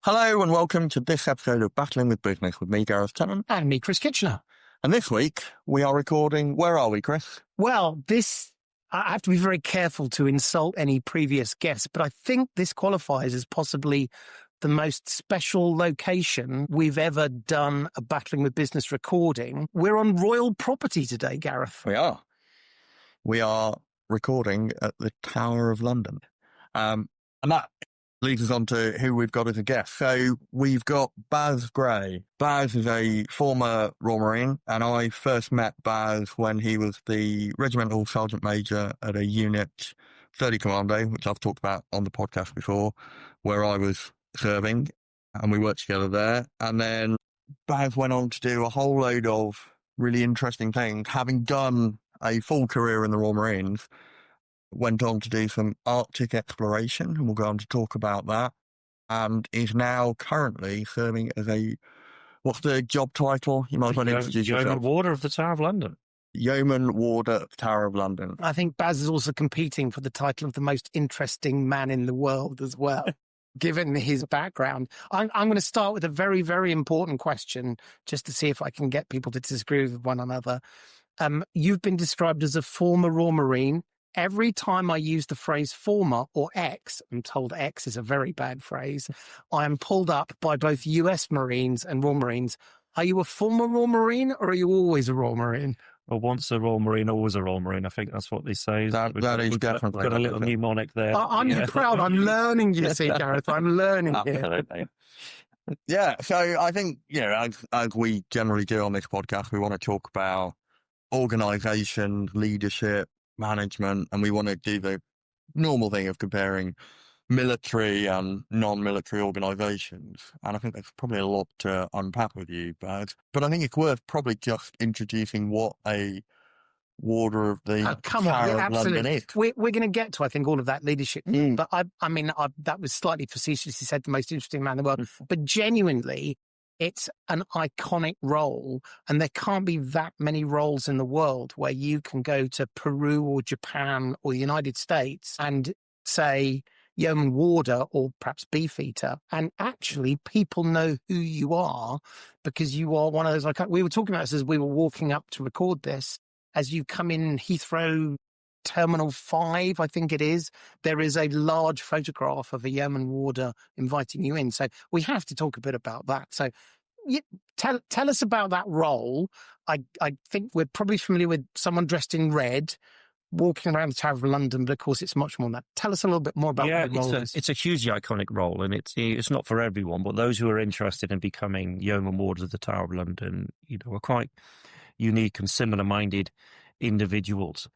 Hello and welcome to this episode of Battling with Business with me, Gareth Tennant. And me, Chris Kitchener. And this week we are recording, where are we, Chris? Well, I have to be very careful to insult any previous guests, but I think this qualifies as possibly the most special location we've ever done a Battling with Business recording. We're on royal property today, Gareth. We are. We are recording at the Tower of London. And that leads us on to who we've got as a guest. So we've got Baz Gray. Baz is a former Royal Marine, and I first met Baz when he was the Regimental Sergeant Major at a unit 30 Commando, which I've talked about on the podcast before, where I was serving, and we worked together there. And then Baz went on to do a whole load of really interesting things, having done a full career in the Royal Marines. Went on to do some Arctic exploration, and we'll go on to talk about that, and is now currently serving as what's the job title? You might as well introduce yourself. Yeoman Warder of the Tower of London. Yeoman Warder of the Tower of London. I think Baz is also competing for the title of the most interesting man in the world as well, given his background. I'm going to start with a very, very important question, just to see if I can get people to disagree with one another. You've been described as a former Royal Marine. Every time I use the phrase former or ex, I'm told ex is a very bad phrase, I am pulled up by both US Marines and Royal Marines. Are you a former Royal Marine or are you always a Royal Marine? Well, once a Royal Marine, always a Royal Marine. I think that's what they say. That is definitely. Got a little mnemonic there. I'm proud. I'm learning, you see, Gareth. I'm learning here. Yeah, so I think, as we generally do on this podcast, we want to talk about organisation, leadership, management, and we want to do the normal thing of comparing military and non-military organisations. And I think there's probably a lot to unpack with you, but I think it's worth probably just introducing what a Warder of the Tower of London is. We're going to get to, I think, all of that leadership. But I mean, that was slightly facetiously said, the most interesting man in the world. But genuinely, it's an iconic role, and there can't be that many roles in the world where you can go to Peru or Japan or the United States and say Yeoman Warder or perhaps Beefeater, and actually people know who you are because you are one of those. Like we were talking about this as we were walking up to record this. As you come in Heathrow Terminal 5, I think it is, there is a large photograph of a Yeoman Warder inviting you in. So we have to talk a bit about that. So tell us about that role. I think we're probably familiar with someone dressed in red walking around the Tower of London, but of course it's much more than that. Tell us a little bit more about what the role is. It's a hugely iconic role, and it's not for everyone, but those who are interested in becoming Yeoman Warders of the Tower of London, are quite unique and similar-minded individuals.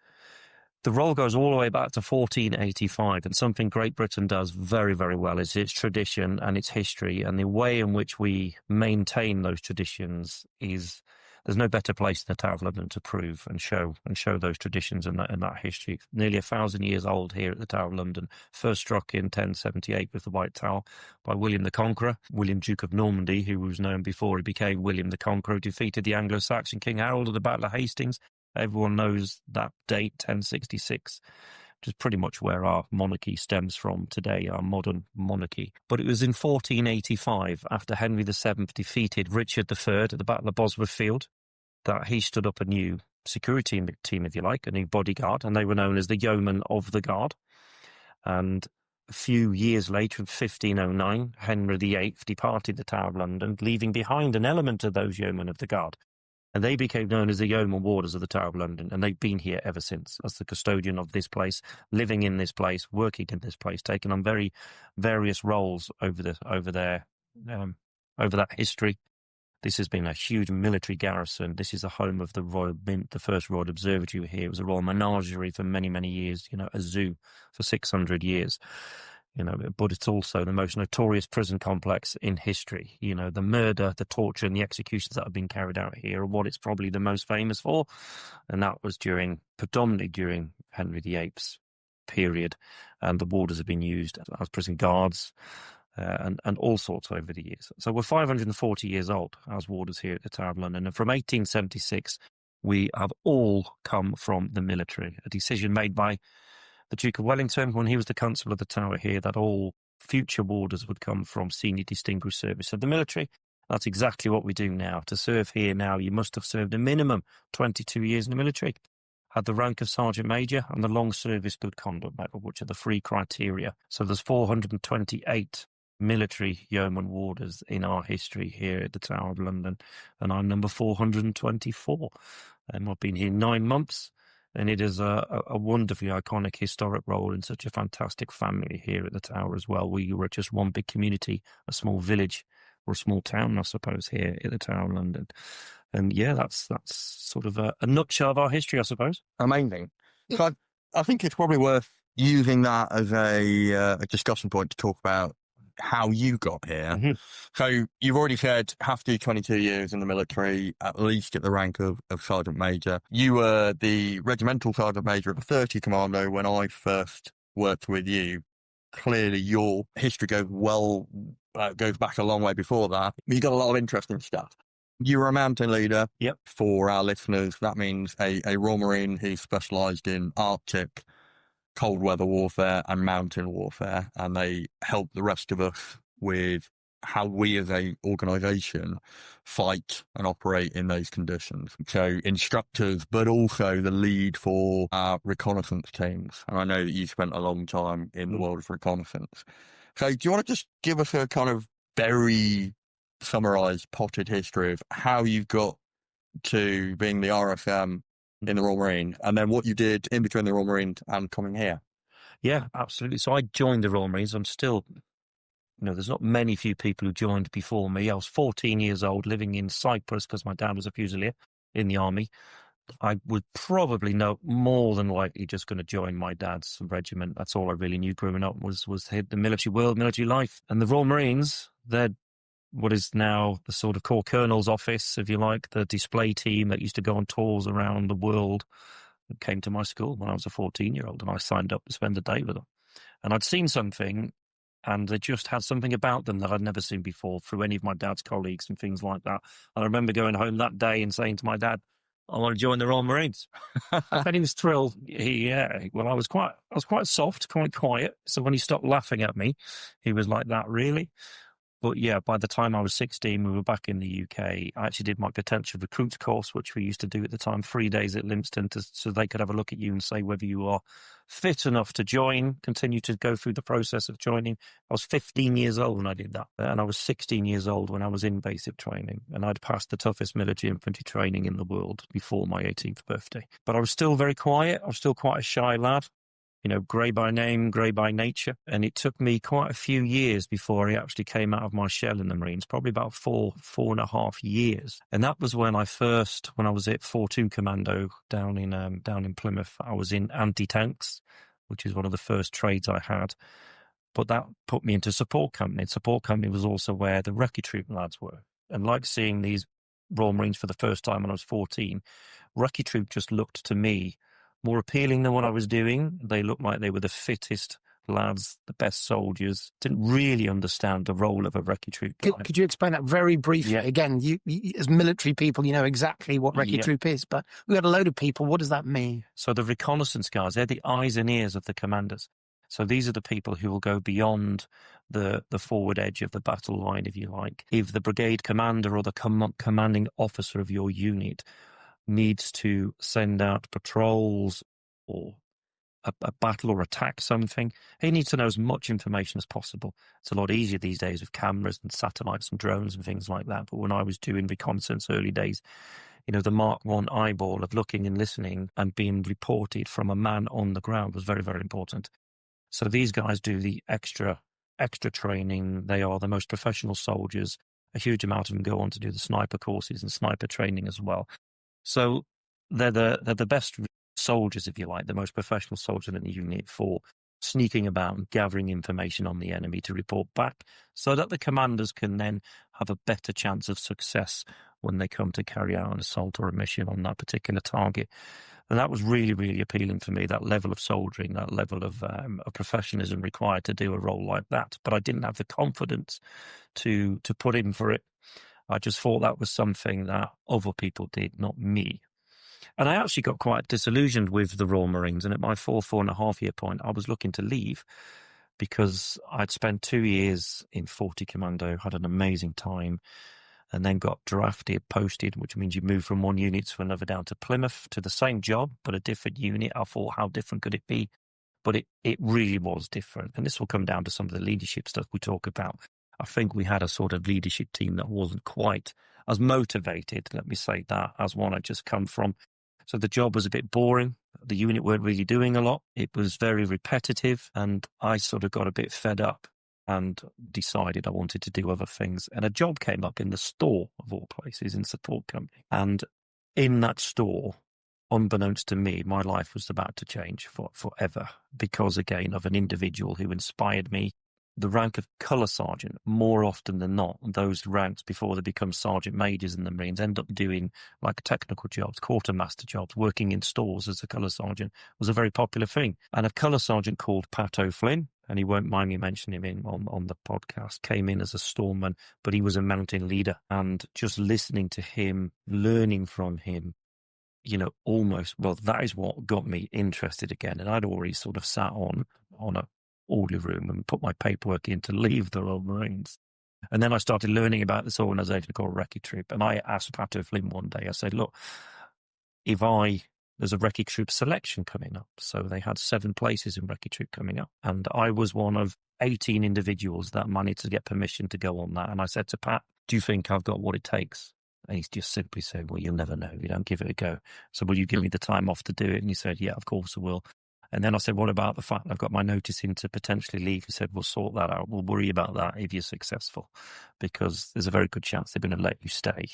The role goes all the way back to 1485, and something Great Britain does very, very well is its tradition and its history, and the way in which we maintain those traditions is there's no better place than the Tower of London to prove and show those traditions and that history. It's nearly 1,000 years old here at the Tower of London, first struck in 1078 with the White Tower by William the Conqueror. William, Duke of Normandy, who was known before he became William the Conqueror, defeated the Anglo-Saxon King Harold at the Battle of Hastings. Everyone knows that date, 1066, which is pretty much where our monarchy stems from today, our modern monarchy. But it was in 1485, after Henry VII defeated Richard III at the Battle of Bosworth Field, that he stood up a new security team, if you like, a new bodyguard, and they were known as the Yeoman of the Guard. And a few years later, in 1509, Henry VIII departed the Tower of London, leaving behind an element of those Yeomen of the Guard. And they became known as the Yeoman Warders of the Tower of London, and they've been here ever since as the custodian of this place, living in this place, working in this place, taking on very various roles over that history. This has been a huge military garrison. This is the home of the Royal Mint, the first Royal Observatory here. It was a royal menagerie for many, many years, a zoo for 600 years. But it's also the most notorious prison complex in history. The murder, the torture, and the executions that have been carried out here are what it's probably the most famous for. And that was predominantly during Henry VIII's period. And the warders have been used as prison guards and all sorts over the years. So we're 540 years old as warders here at the Tower of London. And from 1876, we have all come from the military. A decision made by the Duke of Wellington, when he was the constable of the Tower here, that all future warders would come from senior distinguished service. So the military, that's exactly what we do now. To serve here now, you must have served a minimum 22 years in the military, had the rank of Sergeant Major and the Long Service Good Conduct Medal, which are the 3 criteria. So there's 428 military yeoman warders in our history here at the Tower of London, and I'm number 424. I've been here 9 months, and it is a wonderfully iconic historic role in such a fantastic family here at the Tower as well. We were just one big community, a small village or a small town, I suppose, here at the Tower of London. And yeah, that's sort of a nutshell of our history, I suppose. Amazing. So I think it's probably worth using that as a discussion point to talk about how you got here. Mm-hmm. So you've already said have to do 22 years in the military, at least at the rank of Sergeant Major. You were the regimental Sergeant Major at the 30 Commando when I first worked with you. Clearly your history goes back a long way before that. You've got a lot of interesting stuff. You were a mountain leader. Yep. For our listeners, that means a Royal Marine who specialised in Arctic, cold weather warfare and mountain warfare, and they help the rest of us with how we as a organisation fight and operate in those conditions. So instructors, but also the lead for our reconnaissance teams. And I know that you spent a long time in the world of reconnaissance. So do you want to just give us a kind of very summarised, potted history of how you got to being the RSM in the Royal Marine, and then what you did in between the Royal Marines and coming here? Yeah, absolutely. So I joined the Royal Marines. I'm still, there's not many few people who joined before me. I was 14 years old, living in Cyprus because my dad was a Fusilier in the army. I would probably more than likely just going to join my dad's regiment. That's all I really knew growing up was hit the military world, military life. And the Royal Marines, they're what is now the sort of Corps Colonel's office, if you like, the display team that used to go on tours around the world, came to my school when I was a 14-year-old, and I signed up to spend a day with them. And I'd seen something, and they just had something about them that I'd never seen before through any of my dad's colleagues and things like that. And I remember going home that day and saying to my dad, I want to join the Royal Marines. And he was thrilled. Well, I was quite soft, quite quiet. So when he stopped laughing at me, he was like, that really? But yeah, by the time I was 16, we were back in the UK. I actually did my potential recruits course, which we used to do at the time, 3 days at Lympstone, so they could have a look at you and say whether you are fit enough to join, continue to go through the process of joining. I was 15 years old when I did that. And I was 16 years old when I was in basic training. And I'd passed the toughest military infantry training in the world before my 18th birthday. But I was still very quiet. I was still quite a shy lad. Grey by name, grey by nature. And it took me quite a few years before I actually came out of my shell in the Marines, probably about four and a half years. And that was when I was at 4-2 Commando down in Plymouth. I was in anti-tanks, which is one of the first trades I had. But that put me into support company. Support company was also where the recce troop lads were. And like seeing these Royal Marines for the first time when I was 14, recce troop just looked to me more appealing than what I was doing. They looked like they were the fittest lads, the best soldiers. Didn't really understand the role of a recce troop guy. Could you explain that very briefly? Yeah. Again, you as military people, you know exactly what recce troop is, but we had a load of people. What does that mean? So the reconnaissance guys, they're the eyes and ears of the commanders. So these are the people who will go beyond the forward edge of the battle line, if you like. If the brigade commander or the commanding officer of your unit needs to send out patrols or a battle or attack something, he needs to know as much information as possible. It's a lot easier these days with cameras and satellites and drones and things like that. But when I was doing reconnaissance early days, the Mark I eyeball of looking and listening and being reported from a man on the ground was very, very important. So these guys do the extra training. They are the most professional soldiers. A huge amount of them go on to do the sniper courses and sniper training as well. So they're the best soldiers, if you like, the most professional soldiers in the unit for sneaking about and gathering information on the enemy to report back so that the commanders can then have a better chance of success when they come to carry out an assault or a mission on that particular target. And that was really, really appealing for me, that level of soldiering, that level of professionalism required to do a role like that. But I didn't have the confidence to put in for it. I just thought that was something that other people did, not me. And I actually got quite disillusioned with the Royal Marines. And at my 4.5 year point, I was looking to leave because I'd spent 2 years in 40 Commando, had an amazing time, and then got drafted, posted, which means you move from one unit to another down to Plymouth to the same job, but a different unit. I thought, how different could it be? But it really was different. And this will come down to some of the leadership stuff we talk about. I think we had a sort of leadership team that wasn't quite as motivated, let me say that, as one I'd just come from. So the job was a bit boring. The unit weren't really doing a lot. It was very repetitive, and I sort of got a bit fed up and decided I wanted to do other things. And a job came up in the store, of all places, in support company. And in that store, unbeknownst to me, my life was about to change forever because, again, of an individual who inspired me. The rank of colour sergeant, more often than not, those ranks before they become sergeant majors in the Marines end up doing like technical jobs, quartermaster jobs, working in stores as a colour sergeant was a very popular thing. And a colour sergeant called Pat O'Flynn, and he won't mind me mentioning him on the podcast, came in as a storeman, but he was a mountain leader. And just listening to him, learning from him, almost, well, that is what got me interested again. And I'd already sort of sat on a orderly room and put my paperwork in to leave the Royal Marines. And then I started learning about this organisation called Recce Troop. And I asked Pat O'Flynn one day, I said, look, there's a Recce Troop selection coming up. So they had 7 places in Recce Troop coming up. And I was one of 18 individuals that managed to get permission to go on that. And I said to Pat, do you think I've got what it takes? And he just simply said, well, you'll never know if you don't give it a go. So will you give me the time off to do it? And he said, yeah, of course I will. And then I said, what about the fact I've got my notice in to potentially leave? He said, we'll sort that out. We'll worry about that if you're successful, because there's a very good chance they're going to let you stay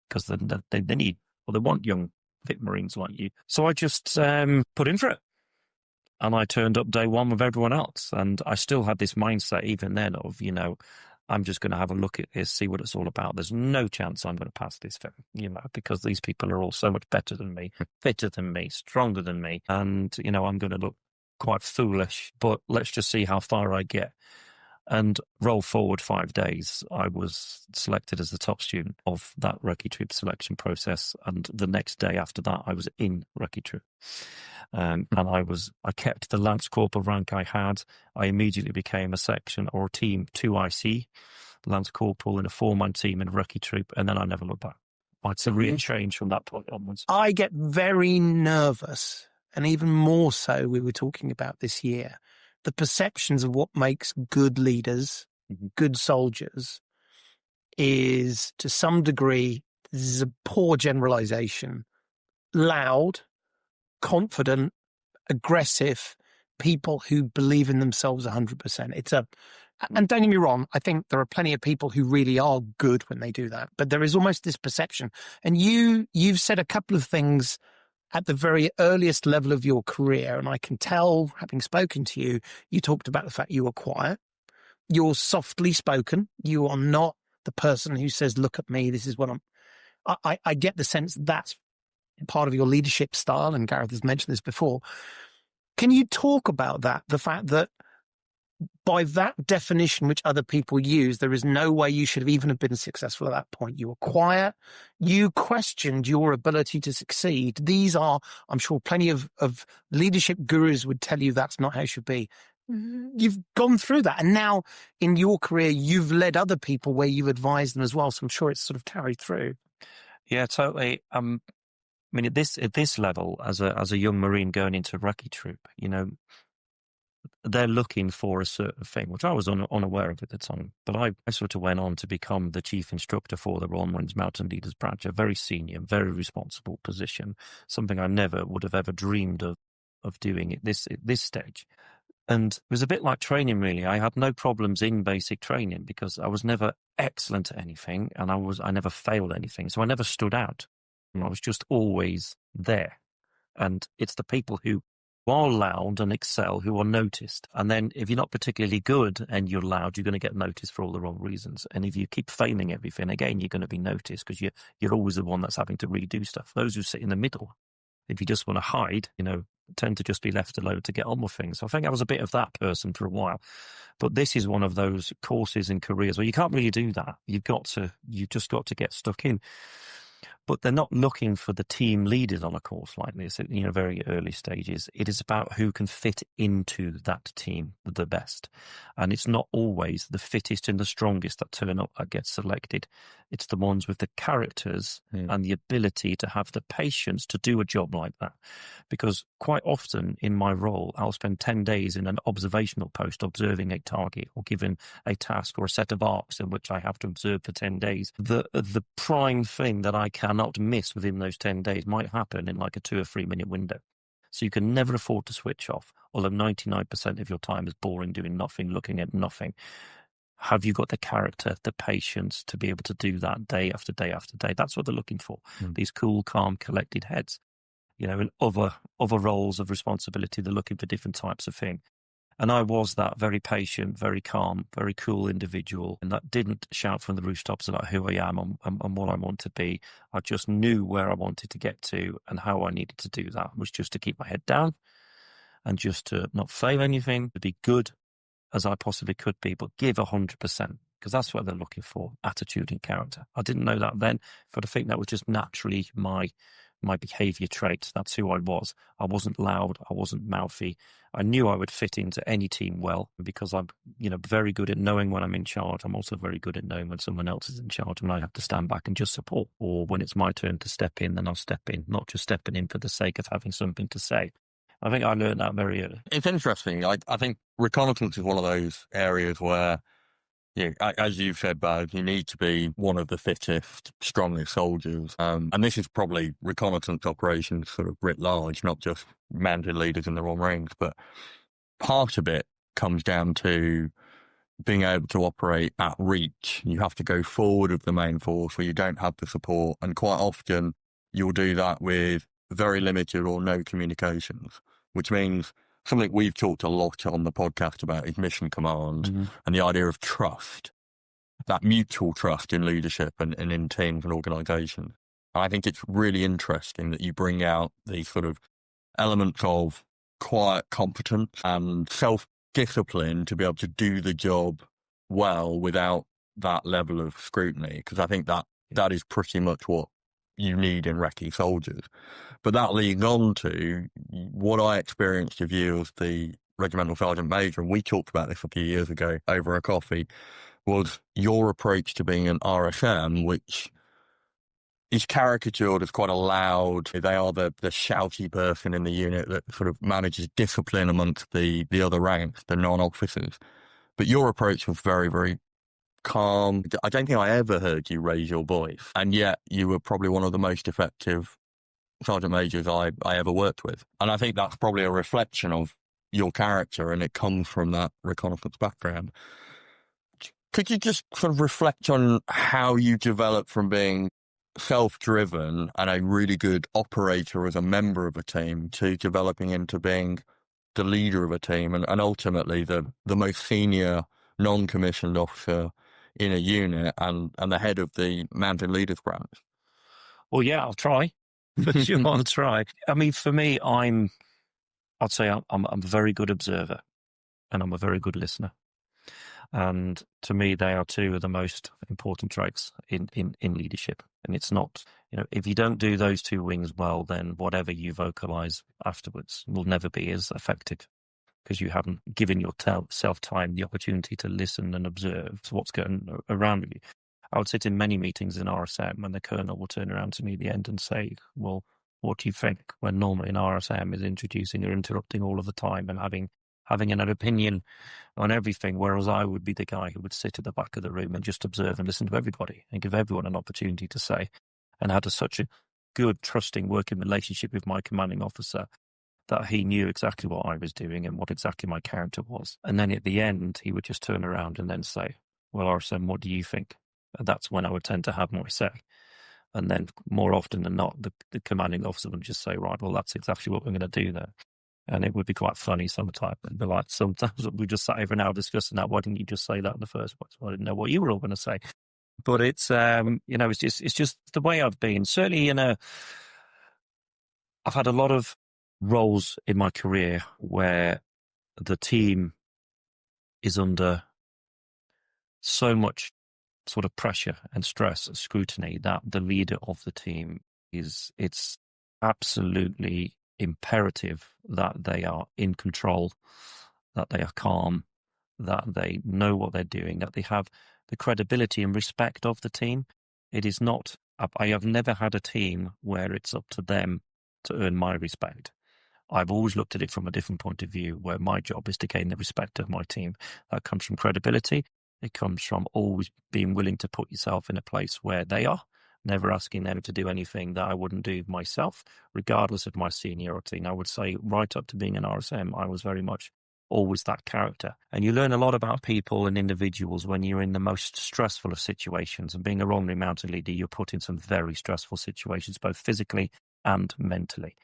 because they need, well, they want young, fit Marines like you. So I just put in for it. And I turned up day one with everyone else. And I still had this mindset even then of, I'm just going to have a look at this, see what it's all about. There's no chance I'm going to pass this thing, because these people are all so much better than me, fitter than me, stronger than me. And, I'm going to look quite foolish, but let's just see how far I get. And roll forward 5 days, I was selected as the top student of that Recce Troop selection process. And the next day after that, I was in Recce Troop. And I kept the Lance Corporal rank I had. I immediately became a section or a team 2IC, Lance Corporal in a 4-man team in Recce Troop, and then I never looked back. It's a real change from that point onwards. I get very nervous, and even more so, we were talking about this year, the perceptions of what makes good leaders, good soldiers, is to some degree, this is a poor generalization, loud, confident, aggressive people who believe in themselves 100%. And don't get me wrong, I think there are plenty of people who really are good when they do that, but there is almost this perception. And you've said a couple of things at the very earliest level of your career, and I can tell, having spoken to you, you talked about the fact you were quiet, you're softly spoken, you are not the person who says, look at me, this is what I get the sense that's part of your leadership style, and Gareth has mentioned this before. Can you talk about that? The fact that by that definition, which other people use, there is no way you should have even have been successful at that point. You were quiet. You questioned your ability to succeed. These are, I'm sure, plenty of leadership gurus would tell you that's not how it should be. You've gone through that. And now in your career, you've led other people where you've advised them as well. So I'm sure it's sort of carried through. Yeah, totally. I mean, at this level, as a young Marine going into Recce Troop, they're looking for a certain thing, which I was unaware of at the time. But I sort of went on to become the chief instructor for the Royal Marines Mountain Leaders Branch, a very senior, very responsible position, something I never would have ever dreamed of doing at this stage. And it was a bit like training, really. I had no problems in basic training because I was never excellent at anything, and I never failed at anything. So I never stood out. I was just always there. And it's the people who are loud and excel who are noticed. And then if you're not particularly good and you're loud, you're going to get noticed for all the wrong reasons. And if you keep failing everything, again, you're going to be noticed because you're always the one that's having to redo stuff. Those who sit in the middle, if you just want to hide, tend to just be left alone to get on with things. So I think I was a bit of that person for a while. But this is one of those courses and careers where you can't really do that. You've just got to get stuck in. But they're not looking for the team leaders on a course like this at very early stages. It is about who can fit into that team the best. And it's not always the fittest and the strongest that turn up that gets selected. It's the ones with the characters and the ability to have the patience to do a job like that. Because quite often in my role, I'll spend 10 days in an observational post observing a target or given a task or a set of arcs in which I have to observe for 10 days. The prime thing that I cannot miss within those 10 days might happen in like a 2 or 3 minute window. So you can never afford to switch off, although 99% of your time is boring, doing nothing, looking at nothing. Have you got the character, the patience to be able to do that day after day after day? That's what they're looking for. These cool, calm, collected heads. In other roles of responsibility, they're looking for different types of thing. And I was that very patient, very calm, very cool individual, and that didn't shout from the rooftops about who I am and what I want to be. I just knew where I wanted to get to, and how I needed to do that was just to keep my head down and just to not fail anything, to be good as I possibly could be, but give 100%, because that's what they're looking for, attitude and character. I didn't know that then, but I think that was just naturally my behaviour traits. That's who I was. I wasn't loud. I wasn't mouthy. I knew I would fit into any team well because I'm, very good at knowing when I'm in charge. I'm also very good at knowing when someone else is in charge and I have to stand back and just support. Or when it's my turn to step in, then I'll step in, not just stepping in for the sake of having something to say. I think I learned that very early. It's interesting. I think reconnaissance is one of those areas where, as you've said, Baz, you need to be one of the fittest, strongest soldiers. And this is probably reconnaissance operations sort of writ large, not just mounted leaders in their own ranks. But part of it comes down to being able to operate at reach. You have to go forward of the main force where you don't have the support. And quite often you'll do that with very limited or no communications, which means something we've talked a lot on the podcast about is mission command and the idea of trust, that mutual trust in leadership and in teams and organisations. And I think it's really interesting that you bring out these sort of elements of quiet competence and self-discipline to be able to do the job well without that level of scrutiny, because I think that is pretty much what you need in recce soldiers. But that leads on to what I experienced of you as the regimental sergeant major, and we talked about this a few years ago over a coffee, was your approach to being an RSM, which is caricatured as quite a loud, they are the shouty person in the unit that sort of manages discipline amongst the other ranks, the non-officers. But your approach was very, very calm. I don't think I ever heard you raise your voice, and yet you were probably one of the most effective sergeant majors I ever worked with. And I think that's probably a reflection of your character, and it comes from that reconnaissance background. Could you just sort of reflect on how you developed from being self-driven and a really good operator as a member of a team to developing into being the leader of a team and ultimately the most senior non-commissioned officer in a unit and the head of the mountain leaders branch? Well, yeah, I'll try. For sure, I'll try. I mean, for me, I'd say I'm a very good observer and I'm a very good listener. And to me, they are two of the most important traits in leadership. And it's not, if you don't do those two wings well, then whatever you vocalize afterwards will never be as effective because you haven't given yourself time, the opportunity to listen and observe what's going around you. I would sit in many meetings in RSM and the colonel will turn around to me at the end and say, well, what do you think? When normally an RSM is introducing or interrupting all of the time and having an opinion on everything, whereas I would be the guy who would sit at the back of the room and just observe and listen to everybody and give everyone an opportunity to say, and had such a good, trusting working relationship with my commanding officer that he knew exactly what I was doing and what exactly my character was. And then at the end, he would just turn around and then say, well, RSM, what do you think? And that's when I would tend to have my say. And then more often than not, the commanding officer would just say, right, well, that's exactly what we're going to do there. And it would be quite funny sometimes. It'd be like, sometimes we just sat over an hour discussing that. Why didn't you just say that in the first place? Well, I didn't know what you were all going to say. But it's, it's just the way I've been. Certainly, I've had a lot of roles in my career where the team is under so much sort of pressure and stress and scrutiny that the leader of the team it's absolutely imperative that they are in control, that they are calm, that they know what they're doing, that they have the credibility and respect of the team. It is not, I have never had a team where it's up to them to earn my respect. I've always looked at it from a different point of view, where my job is to gain the respect of my team. That comes from credibility. It comes from always being willing to put yourself in a place where they are, never asking them to do anything that I wouldn't do myself, regardless of my seniority. And I would say right up to being an RSM, I was very much always that character. And you learn a lot about people and individuals when you're in the most stressful of situations. And being a Romney Mountain leader, you're put in some very stressful situations, both physically and mentally.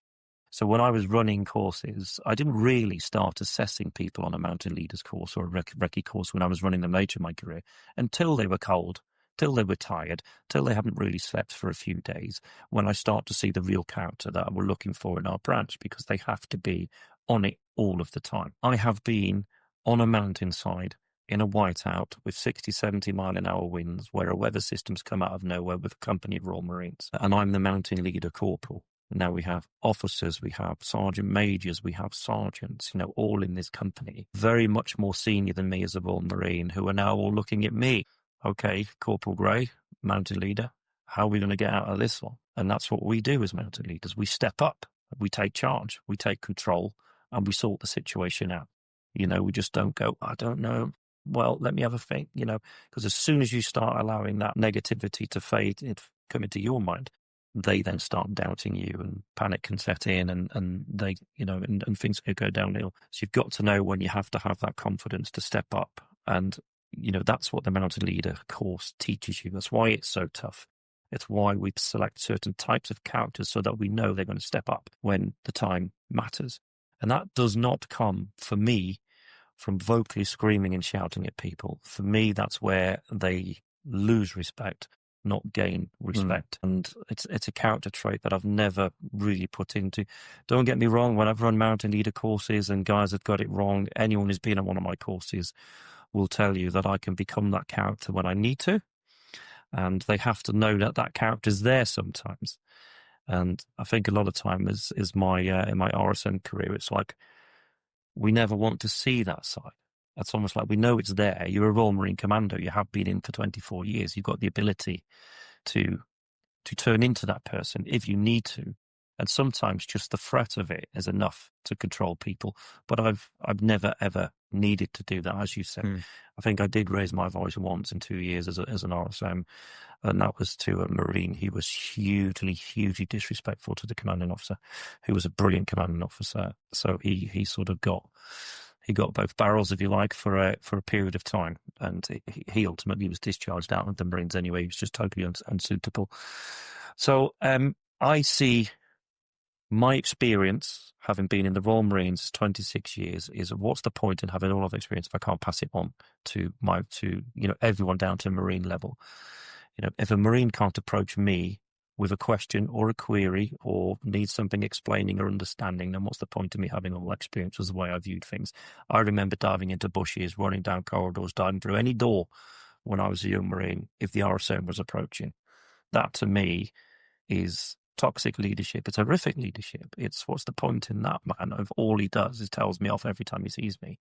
So when I was running courses, I didn't really start assessing people on a mountain leaders course or a recce course when I was running them later in my career, until they were cold, till they were tired, till they haven't really slept for a few days, when I start to see the real character that we're looking for in our branch, because they have to be on it all of the time. I have been on a mountainside in a whiteout with 60, 70 mile an hour winds, where a weather system's come out of nowhere with a company of Royal Marines, and I'm the mountain leader corporal. Now we have officers, we have sergeant majors, we have sergeants, all in this company, very much more senior than me as a Royal Marine, who are now all looking at me. Okay, Corporal Gray, mountain leader, how are we going to get out of this one? And that's what we do as mountain leaders. We step up, we take charge, we take control, and we sort the situation out. We just don't go, I don't know, well, let me have a think, because as soon as you start allowing that negativity to fade, it come into your mind, they then start doubting you, and panic can set in, and they, and things can go downhill. So you've got to know when you have to have that confidence to step up. And, that's what the Mountain Leader course teaches you. That's why it's so tough. It's why we select certain types of characters so that we know they're going to step up when the time matters. And that does not come, for me, from vocally screaming and shouting at people. For me, that's where they lose respect, not gain respect. And it's a character trait that I've never really put into. Don't get me wrong, when I've run mountain leader courses and guys have got it wrong, anyone who's been on one of my courses will tell you that I can become that character when I need to. And they have to know that that character's there sometimes. And I think a lot of time is my in my RSM career, it's like we never want to see that side. It's almost like we know it's there. You're a Royal Marine Commando. You have been in for 24 years. You've got the ability to turn into that person if you need to. And sometimes just the threat of it is enough to control people. But I've never, ever needed to do that, as you said. I think I did raise my voice once in 2 years as an RSM, and that was to a Marine. He was hugely disrespectful to the commanding officer, who was a brilliant commanding officer. So he sort of got both barrels, if you like, for a period of time, and he ultimately was discharged out of the Marines anyway. He was just totally unsuitable. So I see my experience, having been in the Royal Marines 26 years, is what's the point in having all of the experience if I can't pass it on to everyone down to Marine level? If a Marine can't approach me with a question or a query or needs something explaining or understanding, then what's the point of me having all that experience? Was the way I viewed things. I remember diving into bushes, running down corridors, diving through any door when I was a young Marine if the RSM was approaching. That to me is toxic leadership. It's horrific leadership. It's what's the point in that man if all he does is tells me off every time he sees me.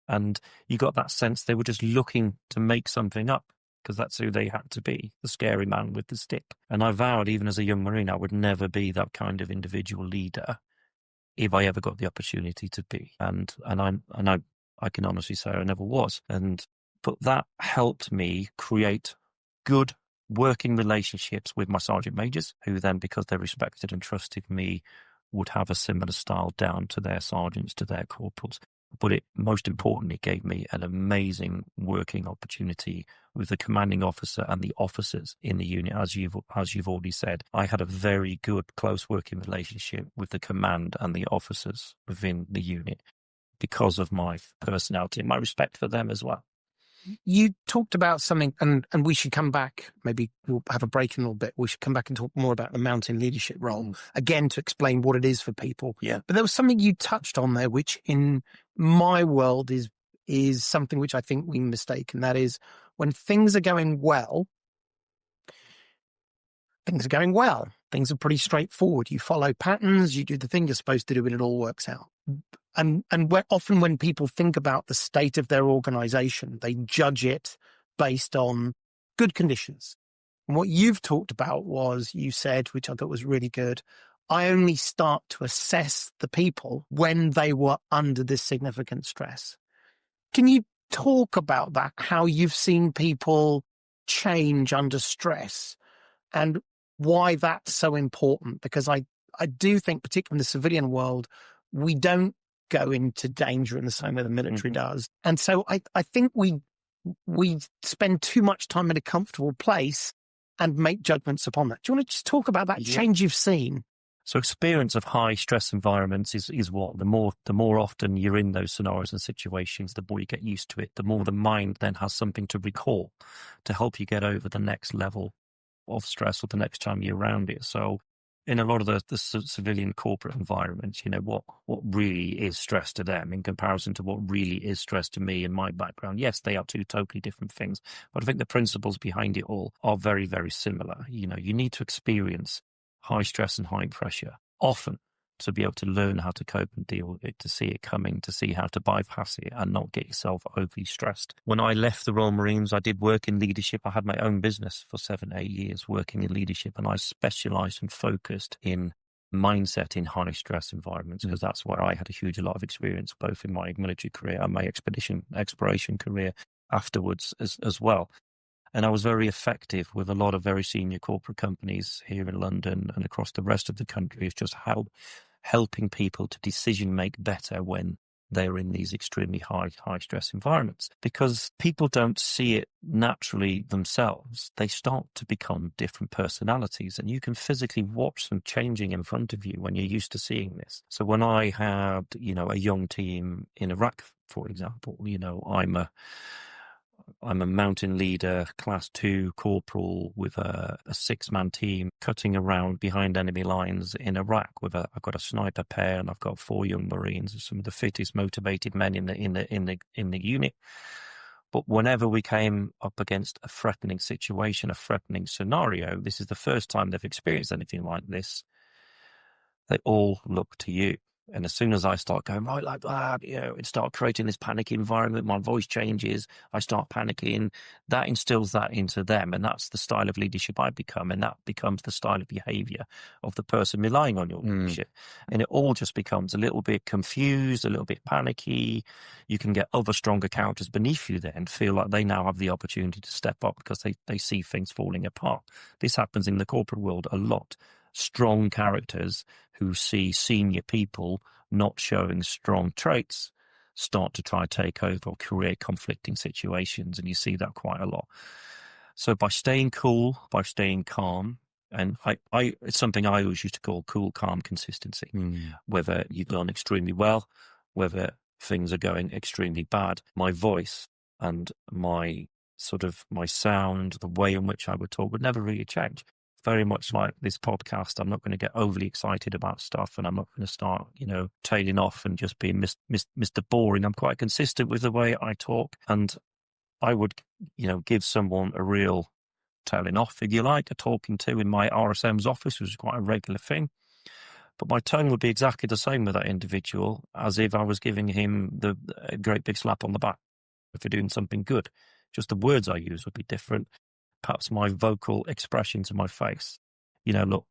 And you got that sense they were just looking to make something up, because that's who they had to be, the scary man with the stick. And I vowed, even as a young Marine, I would never be that kind of individual leader if I ever got the opportunity to be. And I can honestly say I never was. But that helped me create good working relationships with my sergeant majors, who then, because they respected and trusted me, would have a similar style down to their sergeants, to their corporals. But it most importantly gave me an amazing working opportunity with the commanding officer and the officers in the unit. As you've already said, I had a very good close working relationship with the command and the officers within the unit because of my personality and my respect for them as well. You talked about something, and we should come back, maybe we'll have a break in a little bit. We should come back and talk more about the mountain leadership role, again, to explain what it is for people. Yeah. But there was something you touched on there, which in my world is something which I think we mistake, and that is when things are going well, things are going well. Things are pretty straightforward. You follow patterns, you do the thing you're supposed to do, and it all works out. And often when people think about the state of their organization, they judge it based on good conditions. And what you've talked about was, you said, which I thought was really good, I only start to assess the people when they were under this significant stress. Can you talk about that, how you've seen people change under stress and why that's so important? Because I do think, particularly in the civilian world, we don't go into danger in the same way the military does. And so I think we spend too much time in a comfortable place and make judgments upon that. Do you want to just talk about that change you've seen? So experience of high stress environments is what? The more often you're in those scenarios and situations, the more you get used to it, the more the mind then has something to recall to help you get over the next level of stress or the next time you're around it. So in a lot of the civilian corporate environments, you know, what really is stress to them in comparison to what really is stress to me in my background. Yes, they are two totally different things, but I think the principles behind it all are very, very similar. You know, you need to experience high stress and high pressure often to be able to learn how to cope and deal with it, to see it coming, to see how to bypass it and not get yourself overly stressed. When I left the Royal Marines, I did work in leadership. I had my own business for 7-8 years working in leadership, and I specialised and focused in mindset in high stress environments, because that's where I had a lot of experience, both in my military career and my exploration career afterwards as well. And I was very effective with a lot of very senior corporate companies here in London and across the rest of the country. It's just helping people to decision make better when they're in these extremely high stress environments, because people don't see it naturally themselves. They start to become different personalities, and you can physically watch them changing in front of you when you're used to seeing this. So when I had, you know, a young team in Iraq, for example, you know, I'm a mountain leader, class 2 corporal with a 6-man team cutting around behind enemy lines in Iraq. I've got a sniper pair, and I've got 4 young Marines, some of the fittest, motivated men in the unit. But whenever we came up against a threatening situation, a threatening scenario, this is the first time they've experienced anything like this. They all look to you. And as soon as I start going, right, like that, you know, it start creating this panic environment, my voice changes, I start panicking, that instills that into them. And that's the style of leadership I become. And that becomes the style of behaviour of the person relying on your leadership. And it all just becomes a little bit confused, a little bit panicky. You can get other stronger characters beneath you then feel like they now have the opportunity to step up because they see things falling apart. This happens in the corporate world a lot. Strong characters who see senior people not showing strong traits start to try to take over or create conflicting situations, and you see that quite a lot. So by staying cool, by staying calm, and it's something I always used to call cool, calm consistency. Whether you've done extremely well, whether things are going extremely bad, my voice and my sound, the way in which I would talk would never really change. Very much like this podcast, I'm not going to get overly excited about stuff, and I'm not going to start, you know, tailing off and just being Mr. Boring. I'm quite consistent with the way I talk, and I would, you know, give someone a real tailing off, if you like, a talking to in my RSM's office, which is quite a regular thing. But my tone would be exactly the same with that individual as if I was giving him a great big slap on the back for doing something good. Just the words I use would be different. Perhaps my vocal expression to my face. You know, look,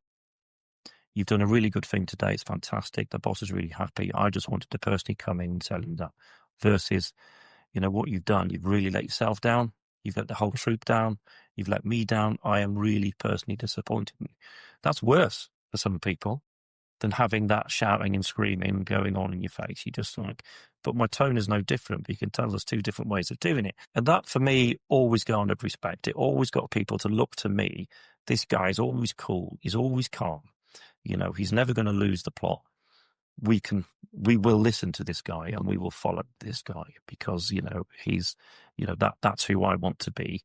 you've done a really good thing today. It's fantastic. The boss is really happy. I just wanted to personally come in and tell him that. Versus, you know, what you've done. You've really let yourself down. You've let the whole troop down. You've let me down. I am really personally disappointed in you. That's worse for some people than having that shouting and screaming going on in your face. You just like, but my tone is no different. But you can tell there's 2 different ways of doing it. And that, for me, always garnered respect. It always got people to look to me. This guy is always cool. He's always calm. You know, he's never going to lose the plot. We will listen to this guy and we will follow this guy because, you know, he's, you know, that's who I want to be.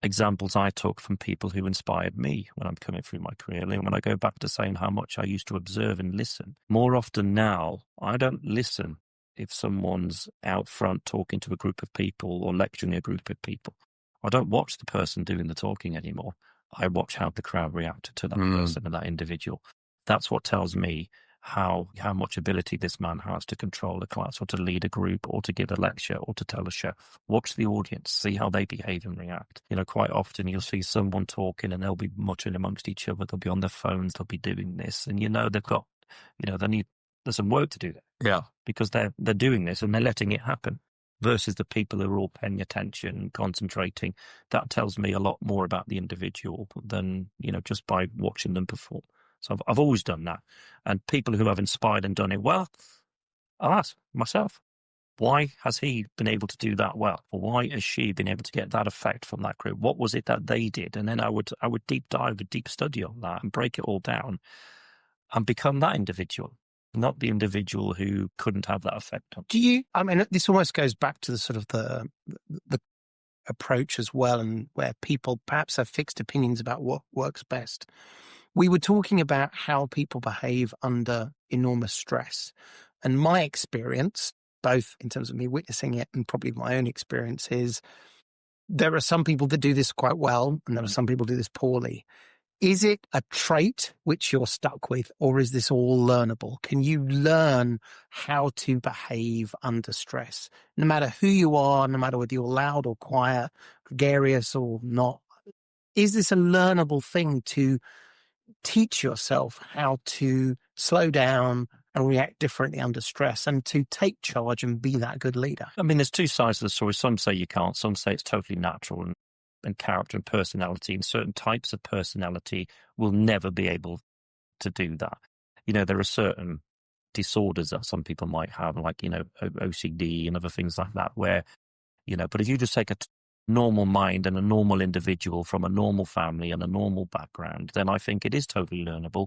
Examples I took from people who inspired me when I'm coming through my career. And when I go back to saying how much I used to observe and listen, more often now, I don't listen if someone's out front talking to a group of people or lecturing a group of people. I don't watch the person doing the talking anymore. I watch how the crowd reacted to that person and that individual. That's what tells me how much ability this man has to control a class or to lead a group or to give a lecture or to tell a show. Watch the audience, see how they behave and react. Quite often you'll see someone talking and they'll be muttering amongst each other. They'll be on their phones. They'll be doing this. And they've got, there's some work to do there. Yeah. Because they're doing this and they're letting it happen. Versus the people who are all paying attention, concentrating. That tells me a lot more about the individual than, just by watching them perform. So I've always done that. And people who have inspired and done it well, I'll ask myself, why has he been able to do that well? Or why has she been able to get that effect from that group? What was it that they did? And then I would deep dive, a deep study on that and break it all down and become that individual. Not the individual who couldn't have that effect on. This almost goes back to the sort of the approach as well, and where people perhaps have fixed opinions about what works best. We were talking about how people behave under enormous stress. And my experience, both in terms of me witnessing it and probably my own experience, is there are some people that do this quite well and there are some people who do this poorly. Is it a trait which you're stuck with, or is this all learnable? Can you learn how to behave under stress? No matter who you are, no matter whether you're loud or quiet, gregarious or not, is this a learnable thing to teach yourself how to slow down and react differently under stress and to take charge and be that good leader? There's two sides of the story. Some say you can't, some say it's totally natural and character and personality, and certain types of personality will never be able to do that. There are certain disorders that some people might have, like, OCD and other things like that, where, but if you just take a normal mind and a normal individual from a normal family and a normal background, then I think it is totally learnable.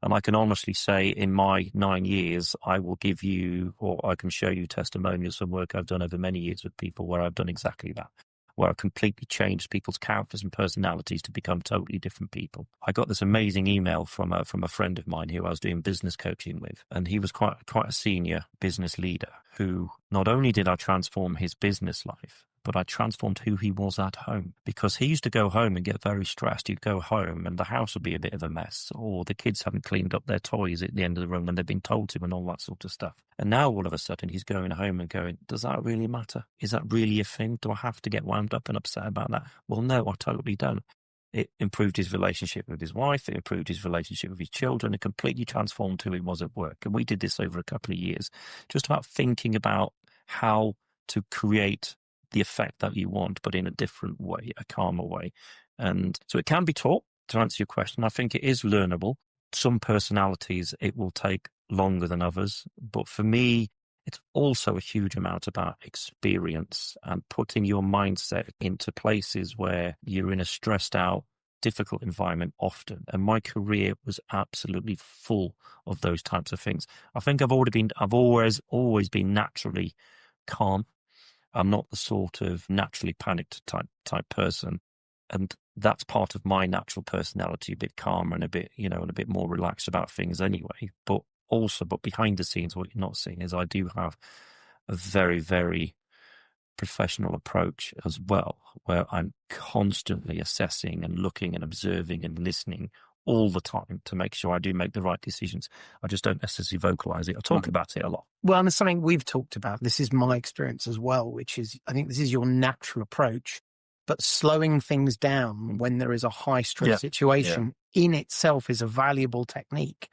And I can honestly say in my 9 years, I will give you, or I can show you testimonials from work I've done over many years with people where I've done exactly that, where I completely changed people's characters and personalities to become totally different people. I got this amazing email from a friend of mine who I was doing business coaching with, and he was quite a senior business leader who not only did I transform his business life, but I transformed who he was at home. Because he used to go home and get very stressed. He'd go home and the house would be a bit of a mess, or the kids haven't cleaned up their toys at the end of the room when they've been told to, and all that sort of stuff. And now all of a sudden he's going home and going, does that really matter? Is that really a thing? Do I have to get wound up and upset about that? Well, no, I totally don't. It improved his relationship with his wife. It improved his relationship with his children. It completely transformed who he was at work. And we did this over a couple of years, just about thinking about how to create the effect that you want, but in a different way, a calmer way. And so it can be taught, to answer your question. I think it is learnable. Some personalities, it will take longer than others. But for me, it's also a huge amount about experience and putting your mindset into places where you're in a stressed out, difficult environment often. And my career was absolutely full of those types of things. I think I've always been naturally calm. I'm not the sort of naturally panicked type person. And that's part of my natural personality, a bit calmer and a bit more relaxed about things anyway. But behind the scenes, what you're not seeing is I do have a very, very professional approach as well, where I'm constantly assessing and looking and observing and listening all the time to make sure I do make the right decisions. I just don't necessarily vocalize it. I talk about it a lot. Well, and it's something we've talked about. This is my experience as well, which is, I think this is your natural approach, but slowing things down when there is a high stress situation in itself is a valuable technique.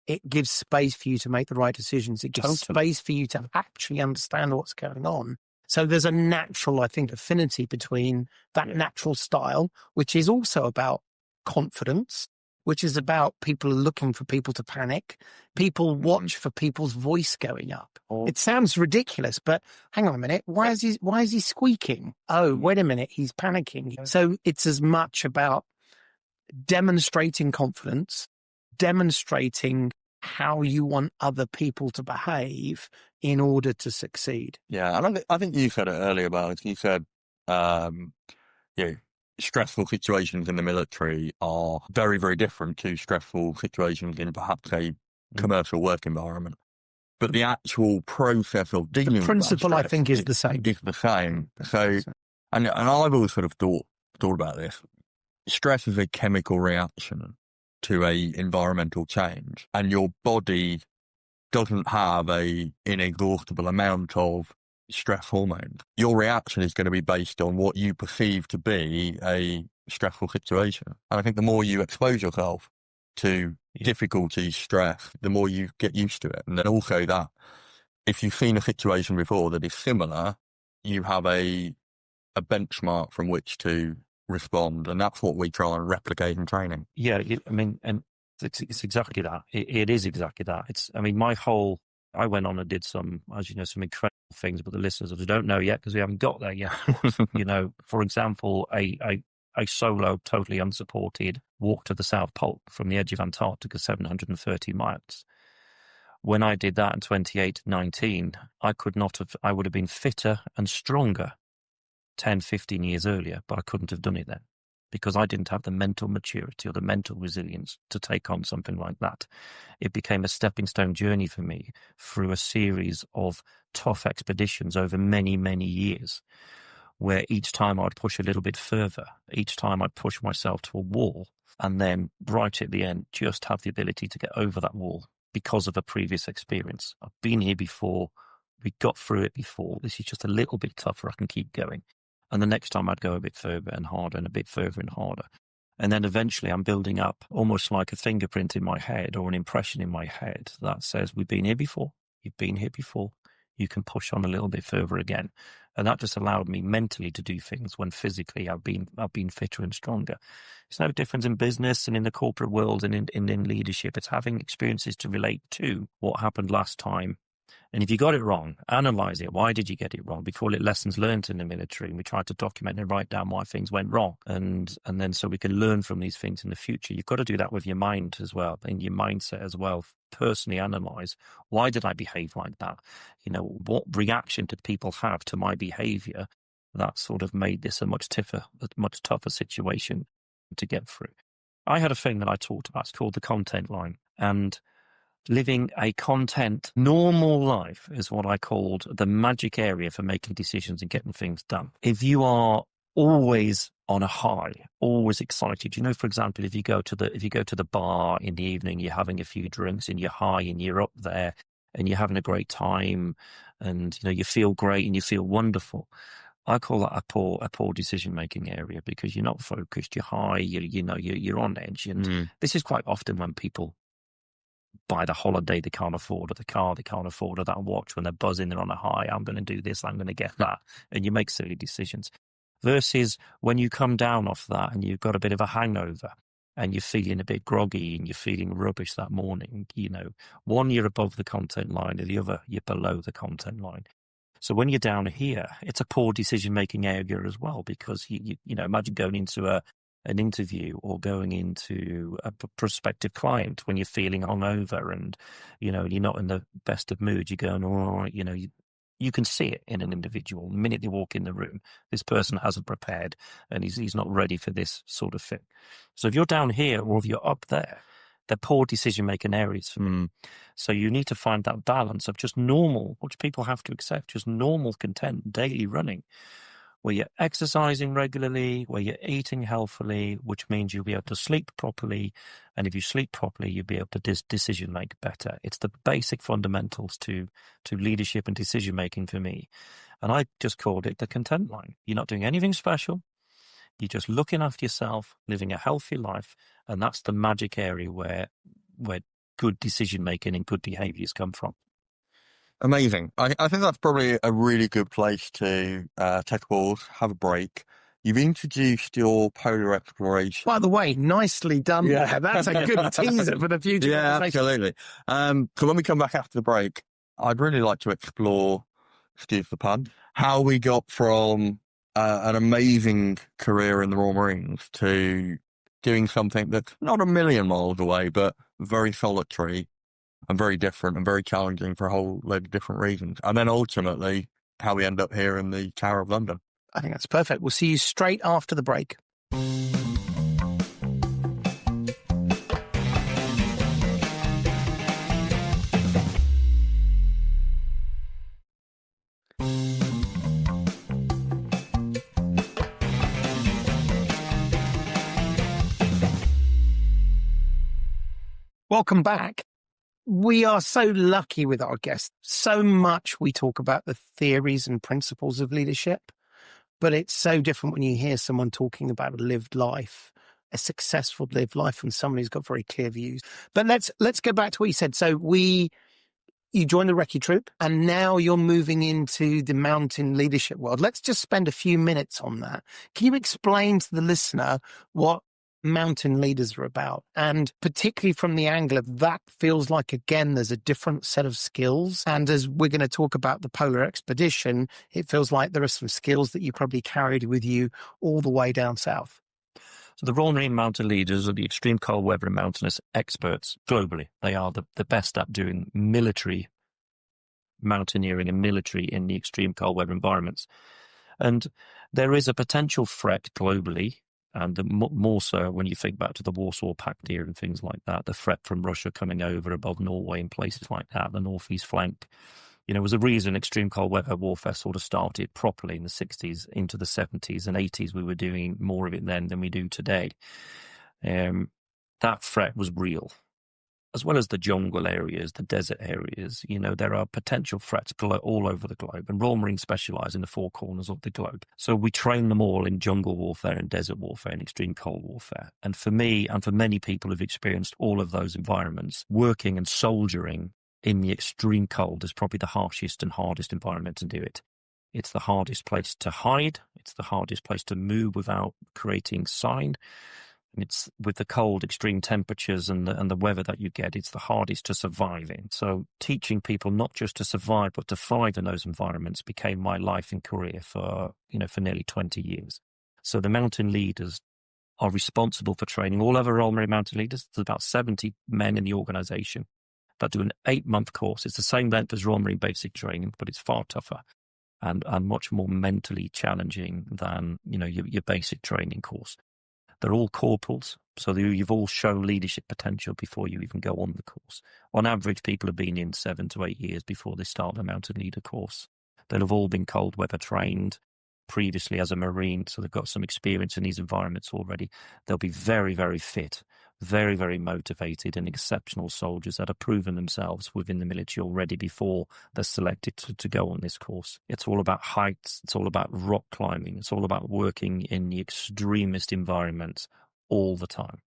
It gives space for you to make the right decisions. It gives space for you to actually understand what's going on. So there's a natural, I think, affinity between that natural style, which is also about confidence, which is about people looking for people to panic. People watch for people's voice going up. It sounds ridiculous, but hang on a minute. Why is he squeaking? Oh, wait a minute. He's panicking. So it's as much about demonstrating confidence, demonstrating how you want other people to behave in order to succeed. Yeah, and I think you said it earlier, Baz. You said, stressful situations in the military are very, very different to stressful situations in perhaps a commercial work environment. but the actual process of dealing with that Principle, I stress think, is the same. Is the same. So, and I've always sort of thought about this. Stress is a chemical reaction to a environmental change, and your body doesn't have a inexhaustible amount of stress hormones. Your reaction is going to be based on what you perceive to be a stressful situation. And I think the more you expose yourself to difficulties, stress, the more you get used to it. And then also that if you've seen a situation before that is similar, you have a benchmark from which to respond. And that's what we try and replicate in training. Yeah, and it's exactly that. It is exactly that. I went on and did some, as you know, some incredible things, but the listeners don't know yet because we haven't got there yet. For example, a solo, totally unsupported walk to the South Pole from the edge of Antarctica, 730 miles. When I did that in 2019, I would have been fitter and stronger 10, 15 years earlier, but I couldn't have done it then because I didn't have the mental maturity or the mental resilience to take on something like that. It became a stepping stone journey for me through a series of tough expeditions over many, many years, where each time I'd push a little bit further, each time I'd push myself to a wall, and then right at the end, just have the ability to get over that wall because of a previous experience. I've been here before. We got through it before. This is just a little bit tougher. I can keep going. And the next time I'd go a bit further and harder and a bit further and harder. And then eventually I'm building up almost like a fingerprint in my head or an impression in my head that says, we've been here before. You've been here before. You can push on a little bit further again. And that just allowed me mentally to do things when physically I've been fitter and stronger. It's no difference in business and in the corporate world and in leadership. It's having experiences to relate to what happened last time. And if you got it wrong, analyze it. Why did you get it wrong? We call it lessons learned in the military, and we try to document and write down why things went wrong. And then so we can learn from these things in the future. You've got to do that with your mind as well, in your mindset as well. Personally analyze, why did I behave like that? What reaction did people have to my behavior that sort of made this a much tougher situation to get through? I had a thing that I talked about. It's called the content line. And living a content normal life is what I called the magic area for making decisions and getting things done. If you are always on a high, always excited, for example, if you go to the bar in the evening, you're having a few drinks and you're high and you're up there and you're having a great time and you feel great and you feel wonderful. I call that a poor decision making area because you're not focused, you're high, you're on edge, and this is quite often when people buy the holiday they can't afford, or the car they can't afford, or that watch when they're buzzing, they're on a high, I'm going to do this, I'm going to get that, and you make silly decisions. Versus when you come down off that and you've got a bit of a hangover and you're feeling a bit groggy and you're feeling rubbish that morning, one, you're above the content line, and the other, you're below the content line. So when you're down here, it's a poor decision-making area as well, because you imagine going into an interview or going into a prospective client when you're feeling hungover and, you're not in the best of moods. You're going, all right, you can see it in an individual. The minute they walk in the room, this person hasn't prepared and he's not ready for this sort of thing. So if you're down here or if you're up there, they're poor decision-making areas for me. So you need to find that balance of just normal, which people have to accept, just normal content, daily running, where you're exercising regularly, where you're eating healthily, which means you'll be able to sleep properly. And if you sleep properly, you'll be able to decision make better. It's the basic fundamentals to leadership and decision making for me. And I just called it the content line. You're not doing anything special. You're just looking after yourself, living a healthy life. And that's the magic area where good decision making and good behaviours come from. Amazing. I think that's probably a really good place to take a pause, have a break. You've introduced your polar exploration. By the way, nicely done. Yeah. That's a good teaser for the future. Yeah, absolutely. So when we come back after the break, I'd really like to explore, excuse the pun, how we got from an amazing career in the Royal Marines to doing something that's not a million miles away, but very solitary and very different and very challenging for a whole load of different reasons. And then ultimately, how we end up here in the Tower of London. I think that's perfect. We'll see you straight after the break. Welcome back. We are so lucky with our guests. So much we talk about the theories and principles of leadership, but it's so different when you hear someone talking about a lived life, a successful lived life, and someone who's got very clear views. But let's go back to what you said. So you joined the recce troop, and now you're moving into the mountain leadership world. Let's just spend a few minutes on that. Can you explain to the listener what mountain leaders are about? And particularly from the angle of that feels like, again, there's a different set of skills. And as we're going to talk about the polar expedition, it feels like there are some skills that you probably carried with you all the way down south. So the Royal Marine Mountain Leaders are the extreme cold weather and mountainous experts globally. They are the best at doing military mountaineering and military in the extreme cold weather environments. And there is a potential threat globally, and more so when you think back to the Warsaw Pact era and things like that, the threat from Russia coming over above Norway and places like that, the northeast flank. Was a reason extreme cold weather warfare sort of started properly in the 60s into the 70s and 80s. We were doing more of it then than we do today. That threat was real, as well as the jungle areas, the desert areas. There are potential threats all over the globe, and Royal Marines specialise in the four corners of the globe. So we train them all in jungle warfare and desert warfare and extreme cold warfare. And for me, and for many people who've experienced all of those environments, working and soldiering in the extreme cold is probably the harshest and hardest environment to do it. It's the hardest place to hide. It's the hardest place to move without creating sign. And it's with the cold, extreme temperatures and the weather that you get, it's the hardest to survive in. So teaching people not just to survive, but to thrive in those environments became my life and career for nearly 20 years. So the mountain leaders are responsible for training all other Royal Marine Mountain Leaders. There's about 70 men in the organisation that do an 8-month course. It's the same length as Royal Marine basic training, but it's far tougher and much more mentally challenging than your basic training course. They're all corporals, so you've all shown leadership potential before you even go on the course. On average, people have been in 7 to 8 years before they start the mountain leader course. They'll have all been cold weather trained previously as a Marine, so they've got some experience in these environments already. They'll be very, very fit, very, very motivated and exceptional soldiers that have proven themselves within the military already before they're selected to go on this course. It's all about heights. It's all about rock climbing. It's all about working in the extremist environments all the time,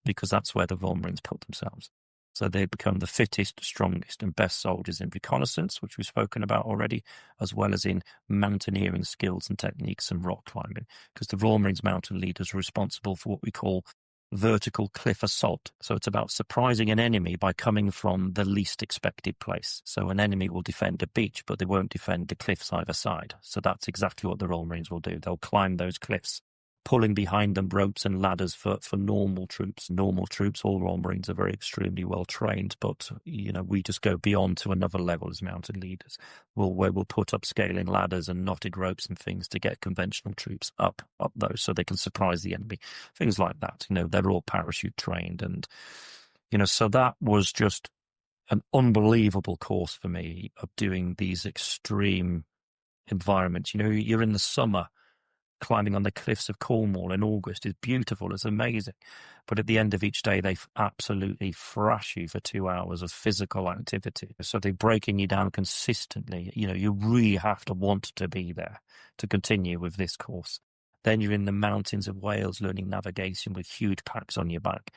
because that's where the Royal Marines put themselves. So they become the fittest, strongest and best soldiers in reconnaissance, which we've spoken about already, as well as in mountaineering skills and techniques and rock climbing, because the Royal Marines Mountain Leaders are responsible for what we call vertical cliff assault. So it's about surprising an enemy by coming from the least expected place. So an enemy will defend a beach, but they won't defend the cliffs either side. So that's exactly what the Royal Marines will do. They'll climb those cliffs, pulling behind them ropes and ladders for normal troops. Normal troops, all Royal Marines are very extremely well trained, but we just go beyond to another level as mountain leaders. We'll put up scaling ladders and knotted ropes and things to get conventional troops up those so they can surprise the enemy. Things like that. They're all parachute trained, and so that was just an unbelievable course for me of doing these extreme environments. You're in the summer. Climbing on the cliffs of Cornwall in August is beautiful. It's amazing. But at the end of each day, they absolutely thrash you for 2 hours of physical activity. So they're breaking you down consistently. You really have to want to be there to continue with this course. Then you're in the mountains of Wales learning navigation with huge packs on your back.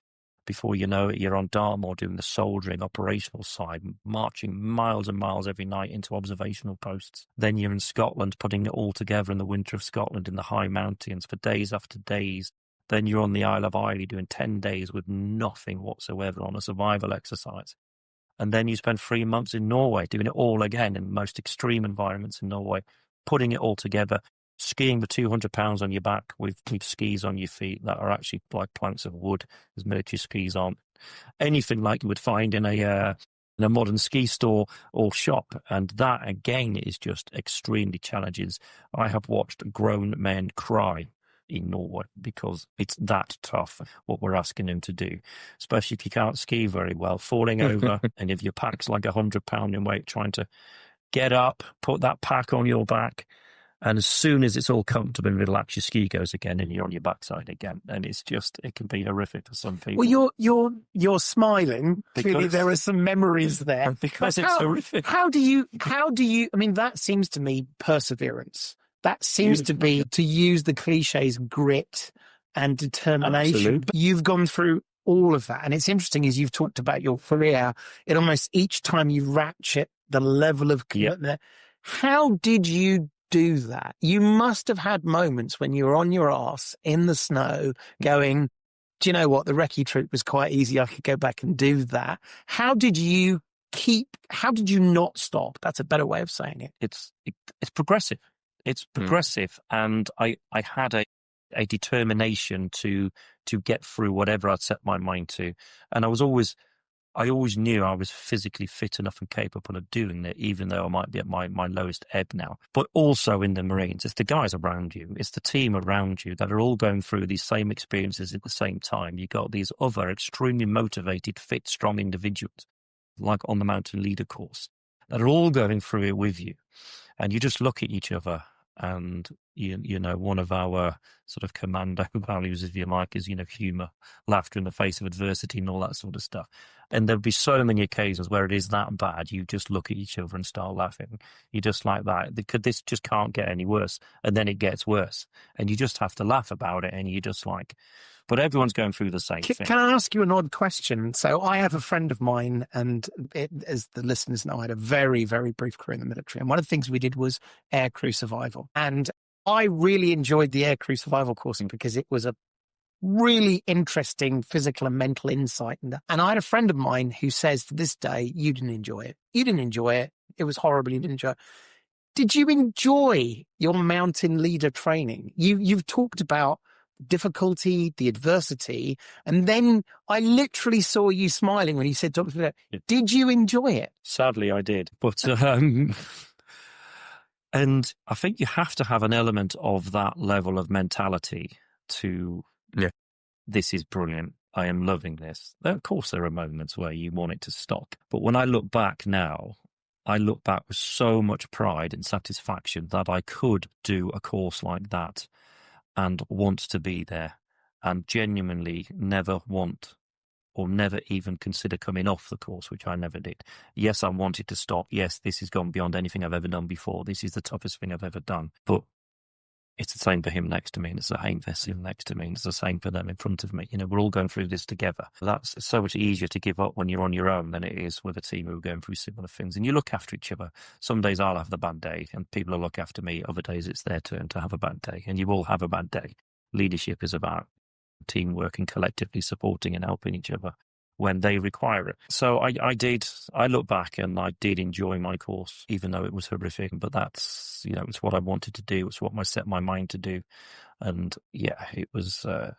Before you know it, you're on Dartmoor doing the soldiering operational side, marching miles and miles every night into observational posts. Then you're in Scotland, putting it all together in the winter of Scotland in the high mountains for days after days. Then you're on the Isle of Islay doing 10 days with nothing whatsoever on a survival exercise. And then you spend 3 months in Norway doing it all again in the most extreme environments in Norway, putting it all together, skiing with 200 pounds on your back with skis on your feet that are actually like planks of wood, as military skis aren't anything like you would find in a modern ski store or shop. And that, again, is just extremely challenging. I have watched grown men cry in Norway because it's that tough what we're asking them to do, especially if you can't ski very well, falling over and if your pack's like 100 pound in weight, trying to get up, put that pack on your back And as soon as it's all comfortable and relaxed, your ski goes again and you're on your backside again. And it's just, it can be horrific for some people. Well, you're smiling. Clearly there are some memories there. Because it's horrific. How do you, I mean, that seems to me perseverance. That seems to be, to use the cliches, grit and determination. Absolutely. You've gone through all of that. And it's interesting as you've talked about your career, it almost each time you ratchet the level of commitment. How did you do that? You must have had moments when you were on your arse in the snow going, do you know what? The recce troop was quite easy. I could go back and do that. How did you not stop? That's a better way of saying it. It's progressive. It's progressive. And I had a determination to get through whatever I'd set my mind to. And I always knew I was physically fit enough and capable of doing it, even though I might be at my lowest ebb now. But also in the Marines, it's the guys around you, it's the team around you that are all going through these same experiences at the same time. You got these other extremely motivated, fit, strong individuals, like on the Mountain Leader course, that are all going through it with you. And you just look at each other. And, you know, one of our sort of commando values, if you like, is, humour, laughter in the face of adversity and all that sort of stuff. And there'll be so many occasions where it is that bad, you just look at each other and start laughing. You just like that. This just can't get any worse. And then it gets worse. And you just have to laugh about it. And you just like, but everyone's going through the same thing. Can I ask you an odd question? So I have a friend of mine, and as the listeners know, I had a very, very brief career in the military. And one of the things we did was aircrew survival. And I really enjoyed the aircrew survival coursing because it was a really interesting physical and mental insight. And I had a friend of mine who says to this day, you didn't enjoy it. You didn't enjoy it. It was horrible. You didn't enjoy it. Did you enjoy your mountain leader training? You've talked about difficulty, the adversity, and then I literally saw you smiling when you said, did you enjoy it? Sadly, I did. But, and I think you have to have an element of that level of mentality to, this is brilliant. I am loving this. Of course, there are moments where you want it to stop. But when I look back now, I look back with so much pride and satisfaction that I could do a course like that and want to be there and genuinely never want or never even consider coming off the course, which I never did. Yes, I wanted to stop. Yes, this has gone beyond anything I've ever done before. This is the toughest thing I've ever done. But it's the same for him next to me, and it's the same for him next to me, and it's the same for them in front of me. We're all going through this together. That's so much easier to give up when you're on your own than it is with a team who are going through similar things. And you look after each other. Some days I'll have the bad day, and people will look after me. Other days it's their turn to have a bad day, and you all have a bad day. Leadership is about teamwork and collectively supporting and helping each other when they require it. So I look back and I did enjoy my course, even though it was horrific, but that's, it's what I wanted to do. It's what I set my mind to do. And it was a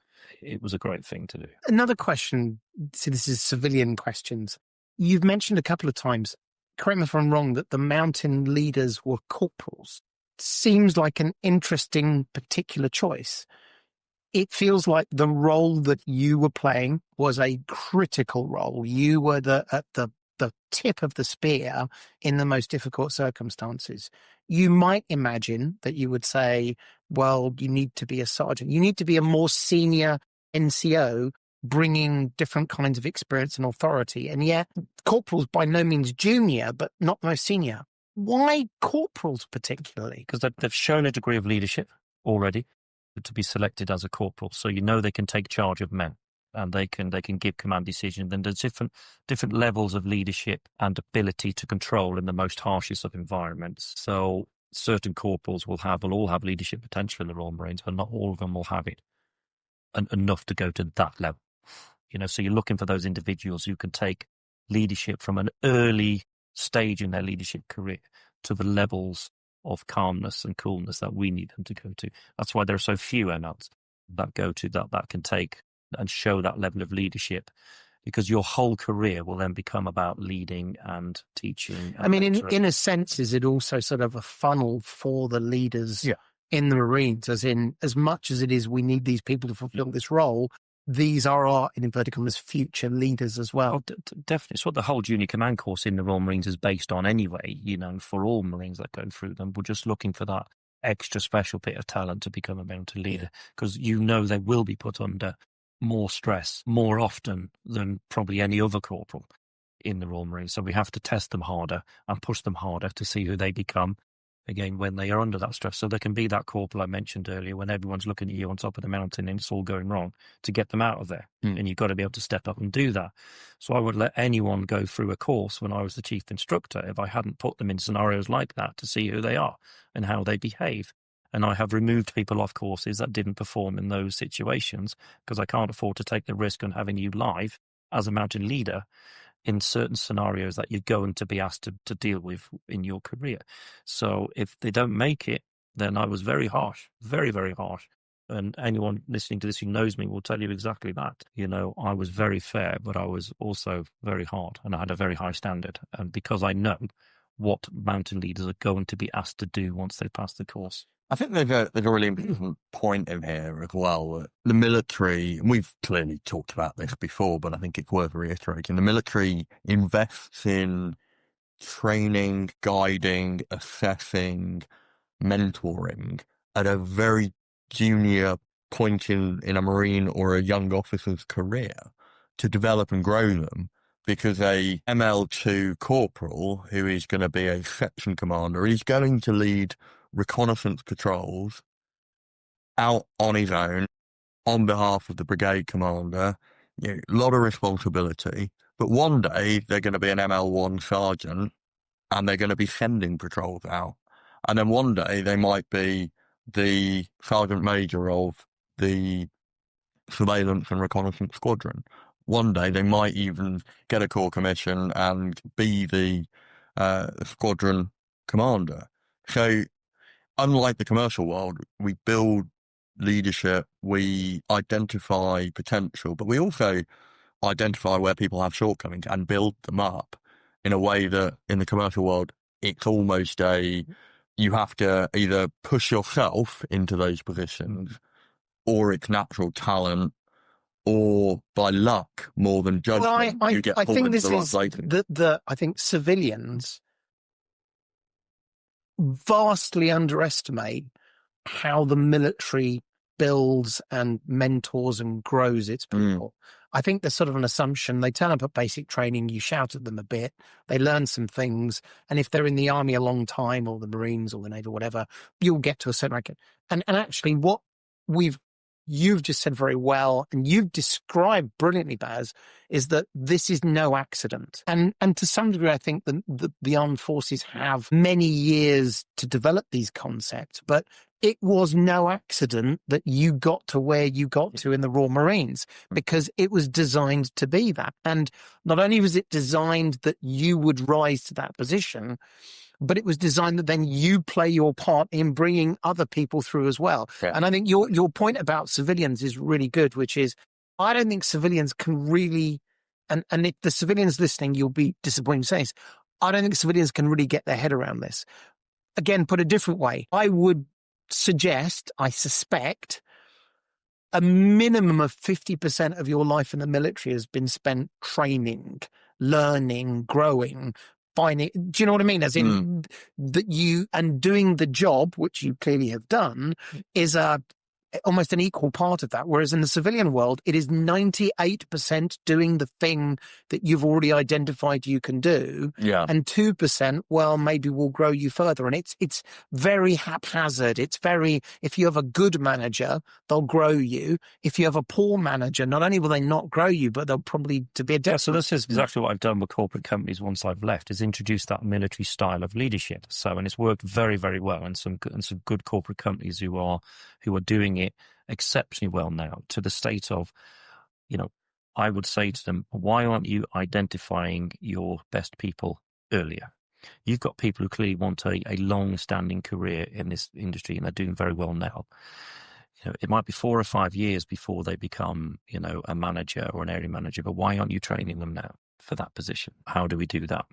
great thing to do. Another question. So this is civilian questions. You've mentioned a couple of times, correct me if I'm wrong, that the mountain leaders were corporals. Seems like an interesting particular choice. It feels like the role that you were playing was a critical role. You were at the tip of the spear in the most difficult circumstances. You might imagine that you would say, well, you need to be a sergeant. You need to be a more senior NCO, bringing different kinds of experience and authority. And yet, corporals by no means junior, but not the most senior. Why corporals particularly? Because they've shown a degree of leadership already to be selected as a corporal. So they can take charge of men and they can give command decisions. Then there's different levels of leadership and ability to control in the most harshest of environments. So certain corporals will all have leadership potential in the Royal Marines, but not all of them will have it enough to go to that level. So you're looking for those individuals who can take leadership from an early stage in their leadership career to the levels of calmness and coolness that we need them to go to. That's why there are so few MLs that go to that can take and show that level of leadership, because your whole career will then become about leading and teaching. And in a sense, is it also sort of a funnel for the leaders in the Marines, as in, as much as it is we need these people to fulfill this role, these are our, in inverted commas, future leaders as well. Oh, definitely. It's what the whole junior command course in the Royal Marines is based on anyway, for all Marines that go through them. We're just looking for that extra special bit of talent to become a mountain leader, because they will be put under more stress more often than probably any other corporal in the Royal Marines. So we have to test them harder and push them harder to see who they become, again, when they are under that stress. So there can be that corporal I mentioned earlier, when everyone's looking at you on top of the mountain and it's all going wrong, to get them out of there. And you've got to be able to step up and do that. So I would let anyone go through a course when I was the chief instructor if I hadn't put them in scenarios like that to see who they are and how they behave. And I have removed people off courses that didn't perform in those situations, because I can't afford to take the risk on having you live as a mountain leader in certain scenarios that you're going to be asked to deal with in your career. So if they don't make it, then I was very harsh, very, very harsh. And anyone listening to this who knows me will tell you exactly that. I was very fair, but I was also very hard, and I had a very high standard. And because I know what mountain leaders are going to be asked to do once they pass the course. I think there's a really important point in here as well. That the military, and we've clearly talked about this before, but I think it's worth reiterating, the military invests in training, guiding, assessing, mentoring at a very junior point in a Marine or a young officer's career to develop and grow them. Because a ML2 corporal, who is going to be a section commander, is going to lead reconnaissance patrols out on his own on behalf of the brigade commander. A lot of responsibility. But one day they're going to be an ML1 sergeant and they're going to be sending patrols out. And then one day they might be the sergeant major of the surveillance and reconnaissance squadron. One day they might even get a corps commission and be the squadron commander. So unlike the commercial world, we build leadership, we identify potential, but we also identify where people have shortcomings and build them up in a way that in the commercial world, it's almost you have to either push yourself into those positions, or it's natural talent, or by luck more than judgment. Well, you get I pulled think into this the right is places. I think civilians vastly underestimate how the military builds and mentors and grows its people. I think there's sort of an assumption they turn up at basic training, you shout at them a bit, they learn some things, and if they're in the army a long time, or the Marines or the Navy or whatever, you'll get to a certain rank. And actually what you've just said very well, and you've described brilliantly, Baz, is that this is no accident. And to some degree, I think the armed forces have many years to develop these concepts, but it was no accident that you got to where you got to in the Royal Marines, because it was designed to be that. And not only was it designed that you would rise to that position, but it was designed that then you play your part in bringing other people through as well. Yeah. And I think your point about civilians is really good, which is I don't think civilians can really, and if the civilians listening, you'll be disappointed to say this, I don't think civilians can really get their head around this. Again, put a different way, I would suggest, I suspect, a minimum of 50% of your life in the military has been spent training, learning, growing, finding, do you know what I mean? As in that you, and doing the job, which you clearly have done, is almost an equal part of that. Whereas in the civilian world, it is 98% doing the thing that you've already identified you can do. Yeah. And 2%, well, maybe will grow you further. And it's very haphazard. It's very, if you have a good manager, they'll grow you. If you have a poor manager, not only will they not grow you, but they'll probably to be a Yeah, so this is exactly what I've done with corporate companies once I've left, is introduce that military style of leadership. So, and it's worked very, very well, and some good corporate companies who are doing it exceptionally well now, to the state of, I would say to them, why aren't you identifying your best people earlier? You've got people who clearly want a long-standing career in this industry, and they're doing very well now. It might be 4 or 5 years before they become, a manager or an area manager, but why aren't you training them now for that position? How do we do that?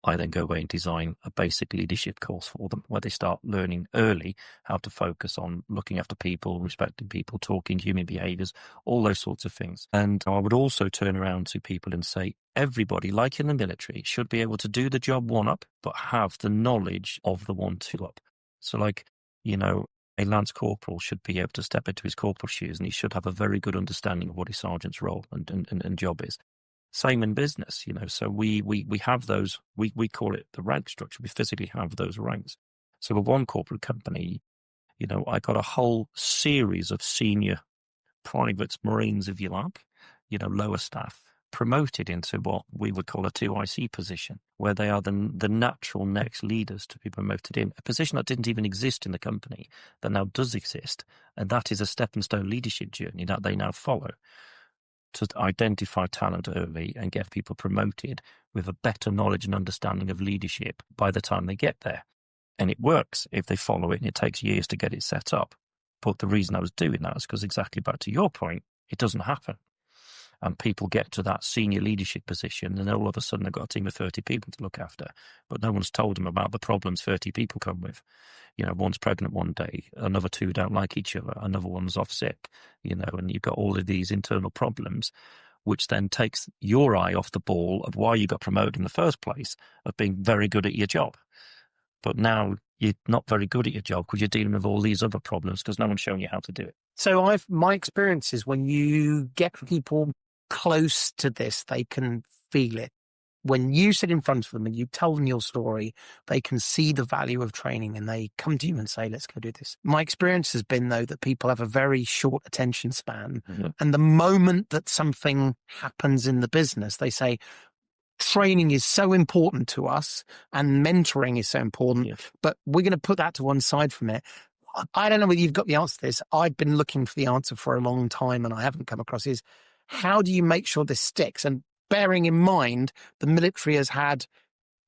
I then go away and design a basic leadership course for them, where they start learning early how to focus on looking after people, respecting people, talking human behaviours, all those sorts of things. And I would also turn around to people and say, everybody, like in the military, should be able to do the job 1-up, but have the knowledge of the 1-2-up. So like, a Lance Corporal should be able to step into his corporal shoes, and he should have a very good understanding of what his sergeant's role and job is. Same in business, so we have those, we call it the rank structure. We physically have those ranks. So with one corporate company, I got a whole series of senior privates, Marines, if you like, lower staff, promoted into what we would call a 2IC position, where they are the natural next leaders to be promoted in, a position that didn't even exist in the company, that now does exist. And that is a stepping stone leadership journey that they now follow to identify talent early and get people promoted with a better knowledge and understanding of leadership by the time they get there. And it works if they follow it, and it takes years to get it set up. But the reason I was doing that is because, exactly back to your point, it doesn't happen. And people get to that senior leadership position, and all of a sudden they've got a team of 30 people to look after. But no one's told them about the problems 30 people come with. One's pregnant one day, another two don't like each other, another one's off sick, and you've got all of these internal problems, which then takes your eye off the ball of why you got promoted in the first place, of being very good at your job. But now you're not very good at your job because you're dealing with all these other problems because no one's showing you how to do it. So my experience is when you get people close to this, they can feel it. When you sit in front of them and you tell them your story, they can see the value of training and they come to you and say, let's go do this. My experience has been, though, that people have a very short attention span. Mm-hmm. And the moment that something happens in the business, they say, training is so important to us and mentoring is so important, yes, but we're going to put that to one side from it. I don't know whether you've got the answer to this. I've been looking for the answer for a long time and I haven't come across it. How do you make sure this sticks? And bearing in mind, the military has had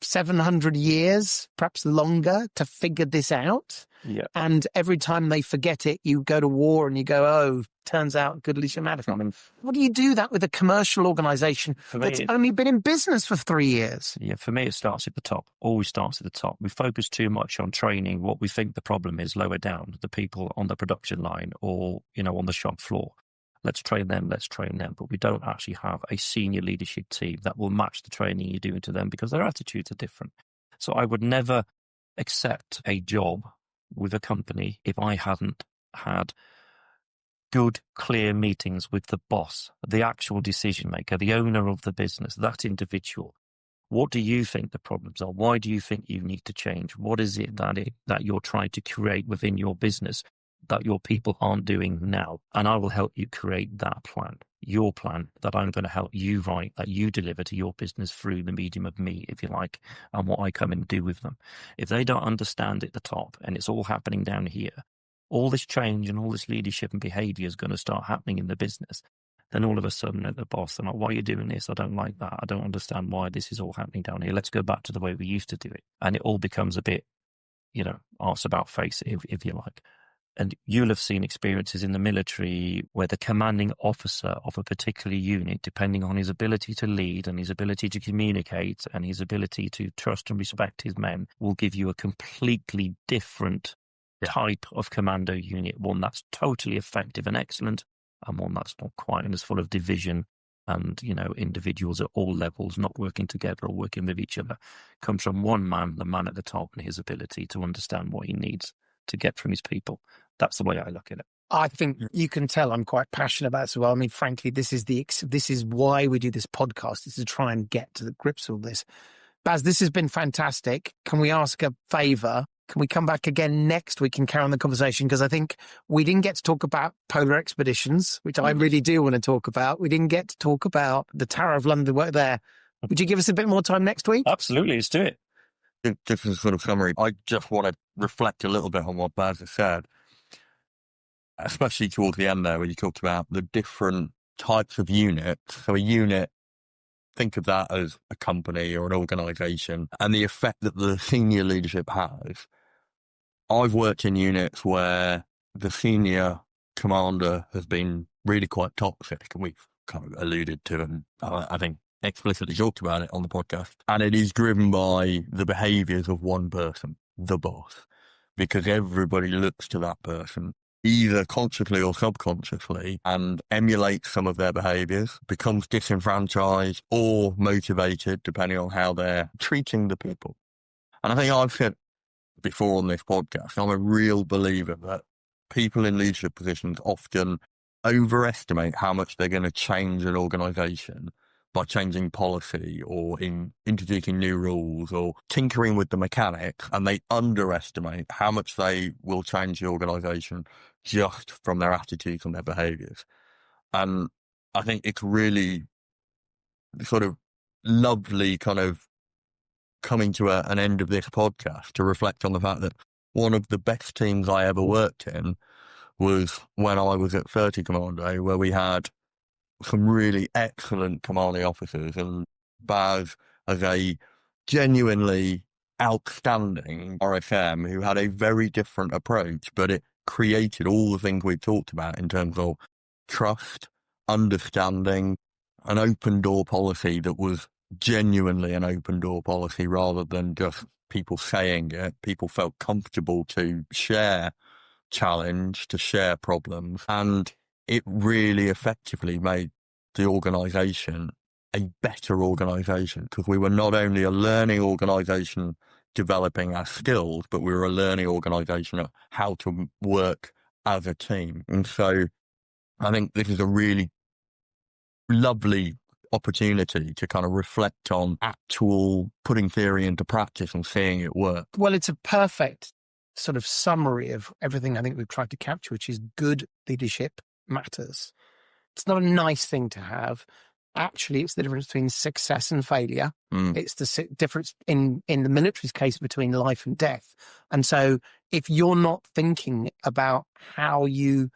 700 years, perhaps longer, to figure this out. Yeah. And every time they forget it, you go to war and you go, oh, turns out good leadership matters. What do you do that with a commercial organisation that's only been in business for 3 years? Yeah, for me, it starts at the top. Always starts at the top. We focus too much on training what we think the problem is lower down, the people on the production line or, on the shop floor. Let's train them. But we don't actually have a senior leadership team that will match the training you're doing to them because their attitudes are different. So I would never accept a job with a company if I hadn't had good, clear meetings with the boss, the actual decision maker, the owner of the business, that individual. What do you think the problems are? Why do you think you need to change? What is it that you're trying to create within your business that your people aren't doing now? And I will help you create that plan, your plan that I'm going to help you write, that you deliver to your business through the medium of me, if you like, and what I come and do with them. If they don't understand at the top and it's all happening down here, all this change and all this leadership and behaviour is going to start happening in the business. Then all of a sudden at the boss, they're like, why are you doing this? I don't like that. I don't understand why this is all happening down here. Let's go back to the way we used to do it. And it all becomes a bit, arse about face, if you like. And you'll have seen experiences in the military where the commanding officer of a particular unit, depending on his ability to lead and his ability to communicate and his ability to trust and respect his men, will give you a completely different type of commando unit, one that's totally effective and excellent, and one that's not quite and is full of division and, individuals at all levels not working together or working with each other. Comes from one man, the man at the top, and his ability to understand what he needs to get from his people. That's the way I look at it. I think you can tell I'm quite passionate about it as well. I mean, frankly, this is why we do this podcast, is to try and get to the grips with all this. Baz, this has been fantastic. Can we ask a favour? Can we come back again next week and carry on the conversation? Because I think we didn't get to talk about polar expeditions, which I really do want to talk about. We didn't get to talk about the Tower of London work there. Would you give us a bit more time next week? Absolutely, let's do it. Just as a sort of summary, I just want to reflect a little bit on what Baz has said, especially towards the end there, where you talked about the different types of units. So a unit, think of that as a company or an organisation, and the effect that the senior leadership has. I've worked in units where the senior commander has been really quite toxic, and we've kind of alluded to and I think explicitly talked about it on the podcast. And it is driven by the behaviours of one person, the boss, because everybody looks to that person, either consciously or subconsciously, and emulates some of their behaviours, becomes disenfranchised or motivated, depending on how they're treating the people. And I think I've said before on this podcast, I'm a real believer that people in leadership positions often overestimate how much they're going to change an organisation by changing policy or in introducing new rules or tinkering with the mechanics, and they underestimate how much they will change the organisation just from their attitudes and their behaviours. And I think it's really sort of lovely kind of coming to an end of this podcast to reflect on the fact that one of the best teams I ever worked in was when I was at 30 Commando, where we had some really excellent commanding officers, and Baz as a genuinely outstanding RSM who had a very different approach, but it created all the things we talked about in terms of trust, understanding, an open door policy that was genuinely an open door policy rather than just people saying it. People felt comfortable to share challenge, to share problems, and it really effectively made the organisation a better organisation, because we were not only a learning organisation developing our skills, but we were a learning organisation of how to work as a team. And so I think this is a really lovely opportunity to kind of reflect on actual putting theory into practice and seeing it work. Well, it's a perfect sort of summary of everything I think we've tried to capture, which is good leadership matters. It's not a nice thing to have. Actually, it's the difference between success and failure. It's the difference in the military's case between life and death. And so if you're not thinking about how you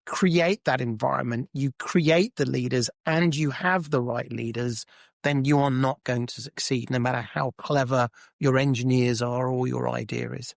create that environment, you create the leaders, and you have the right leaders, then you are not going to succeed, no matter how clever your engineers are or your idea is.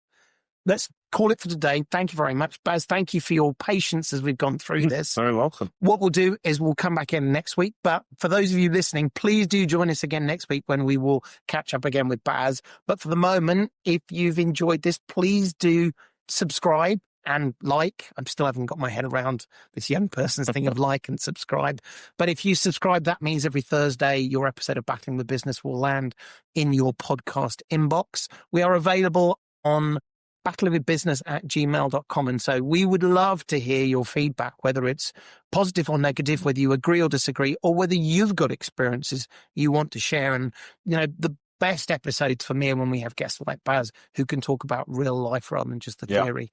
Let's call it for today. Thank you very much, Baz. Thank you for your patience as we've gone through this. Very welcome. What we'll do is we'll come back in next week. But for those of you listening, please do join us again next week when we will catch up again with Baz. But for the moment, if you've enjoyed this, please do subscribe and like. I still haven't got my head around this young person's thing of like and subscribe. But if you subscribe, that means every Thursday, your episode of Battling the Business will land in your podcast inbox. We are available on battlingwithbusiness@gmail.com. And so we would love to hear your feedback, whether it's positive or negative, whether you agree or disagree, or whether you've got experiences you want to share. And, you know, the best episodes for me are when we have guests like Baz who can talk about real life rather than just the theory.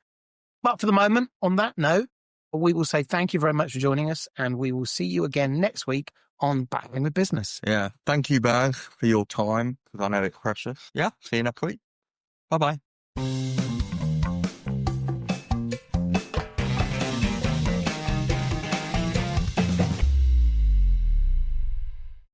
But for the moment, on that note, we will say thank you very much for joining us, and we will see you again next week on Battling with Business. Yeah. Thank you, Baz, for your time, because I know it's precious. Yeah. See you next week. Bye-bye.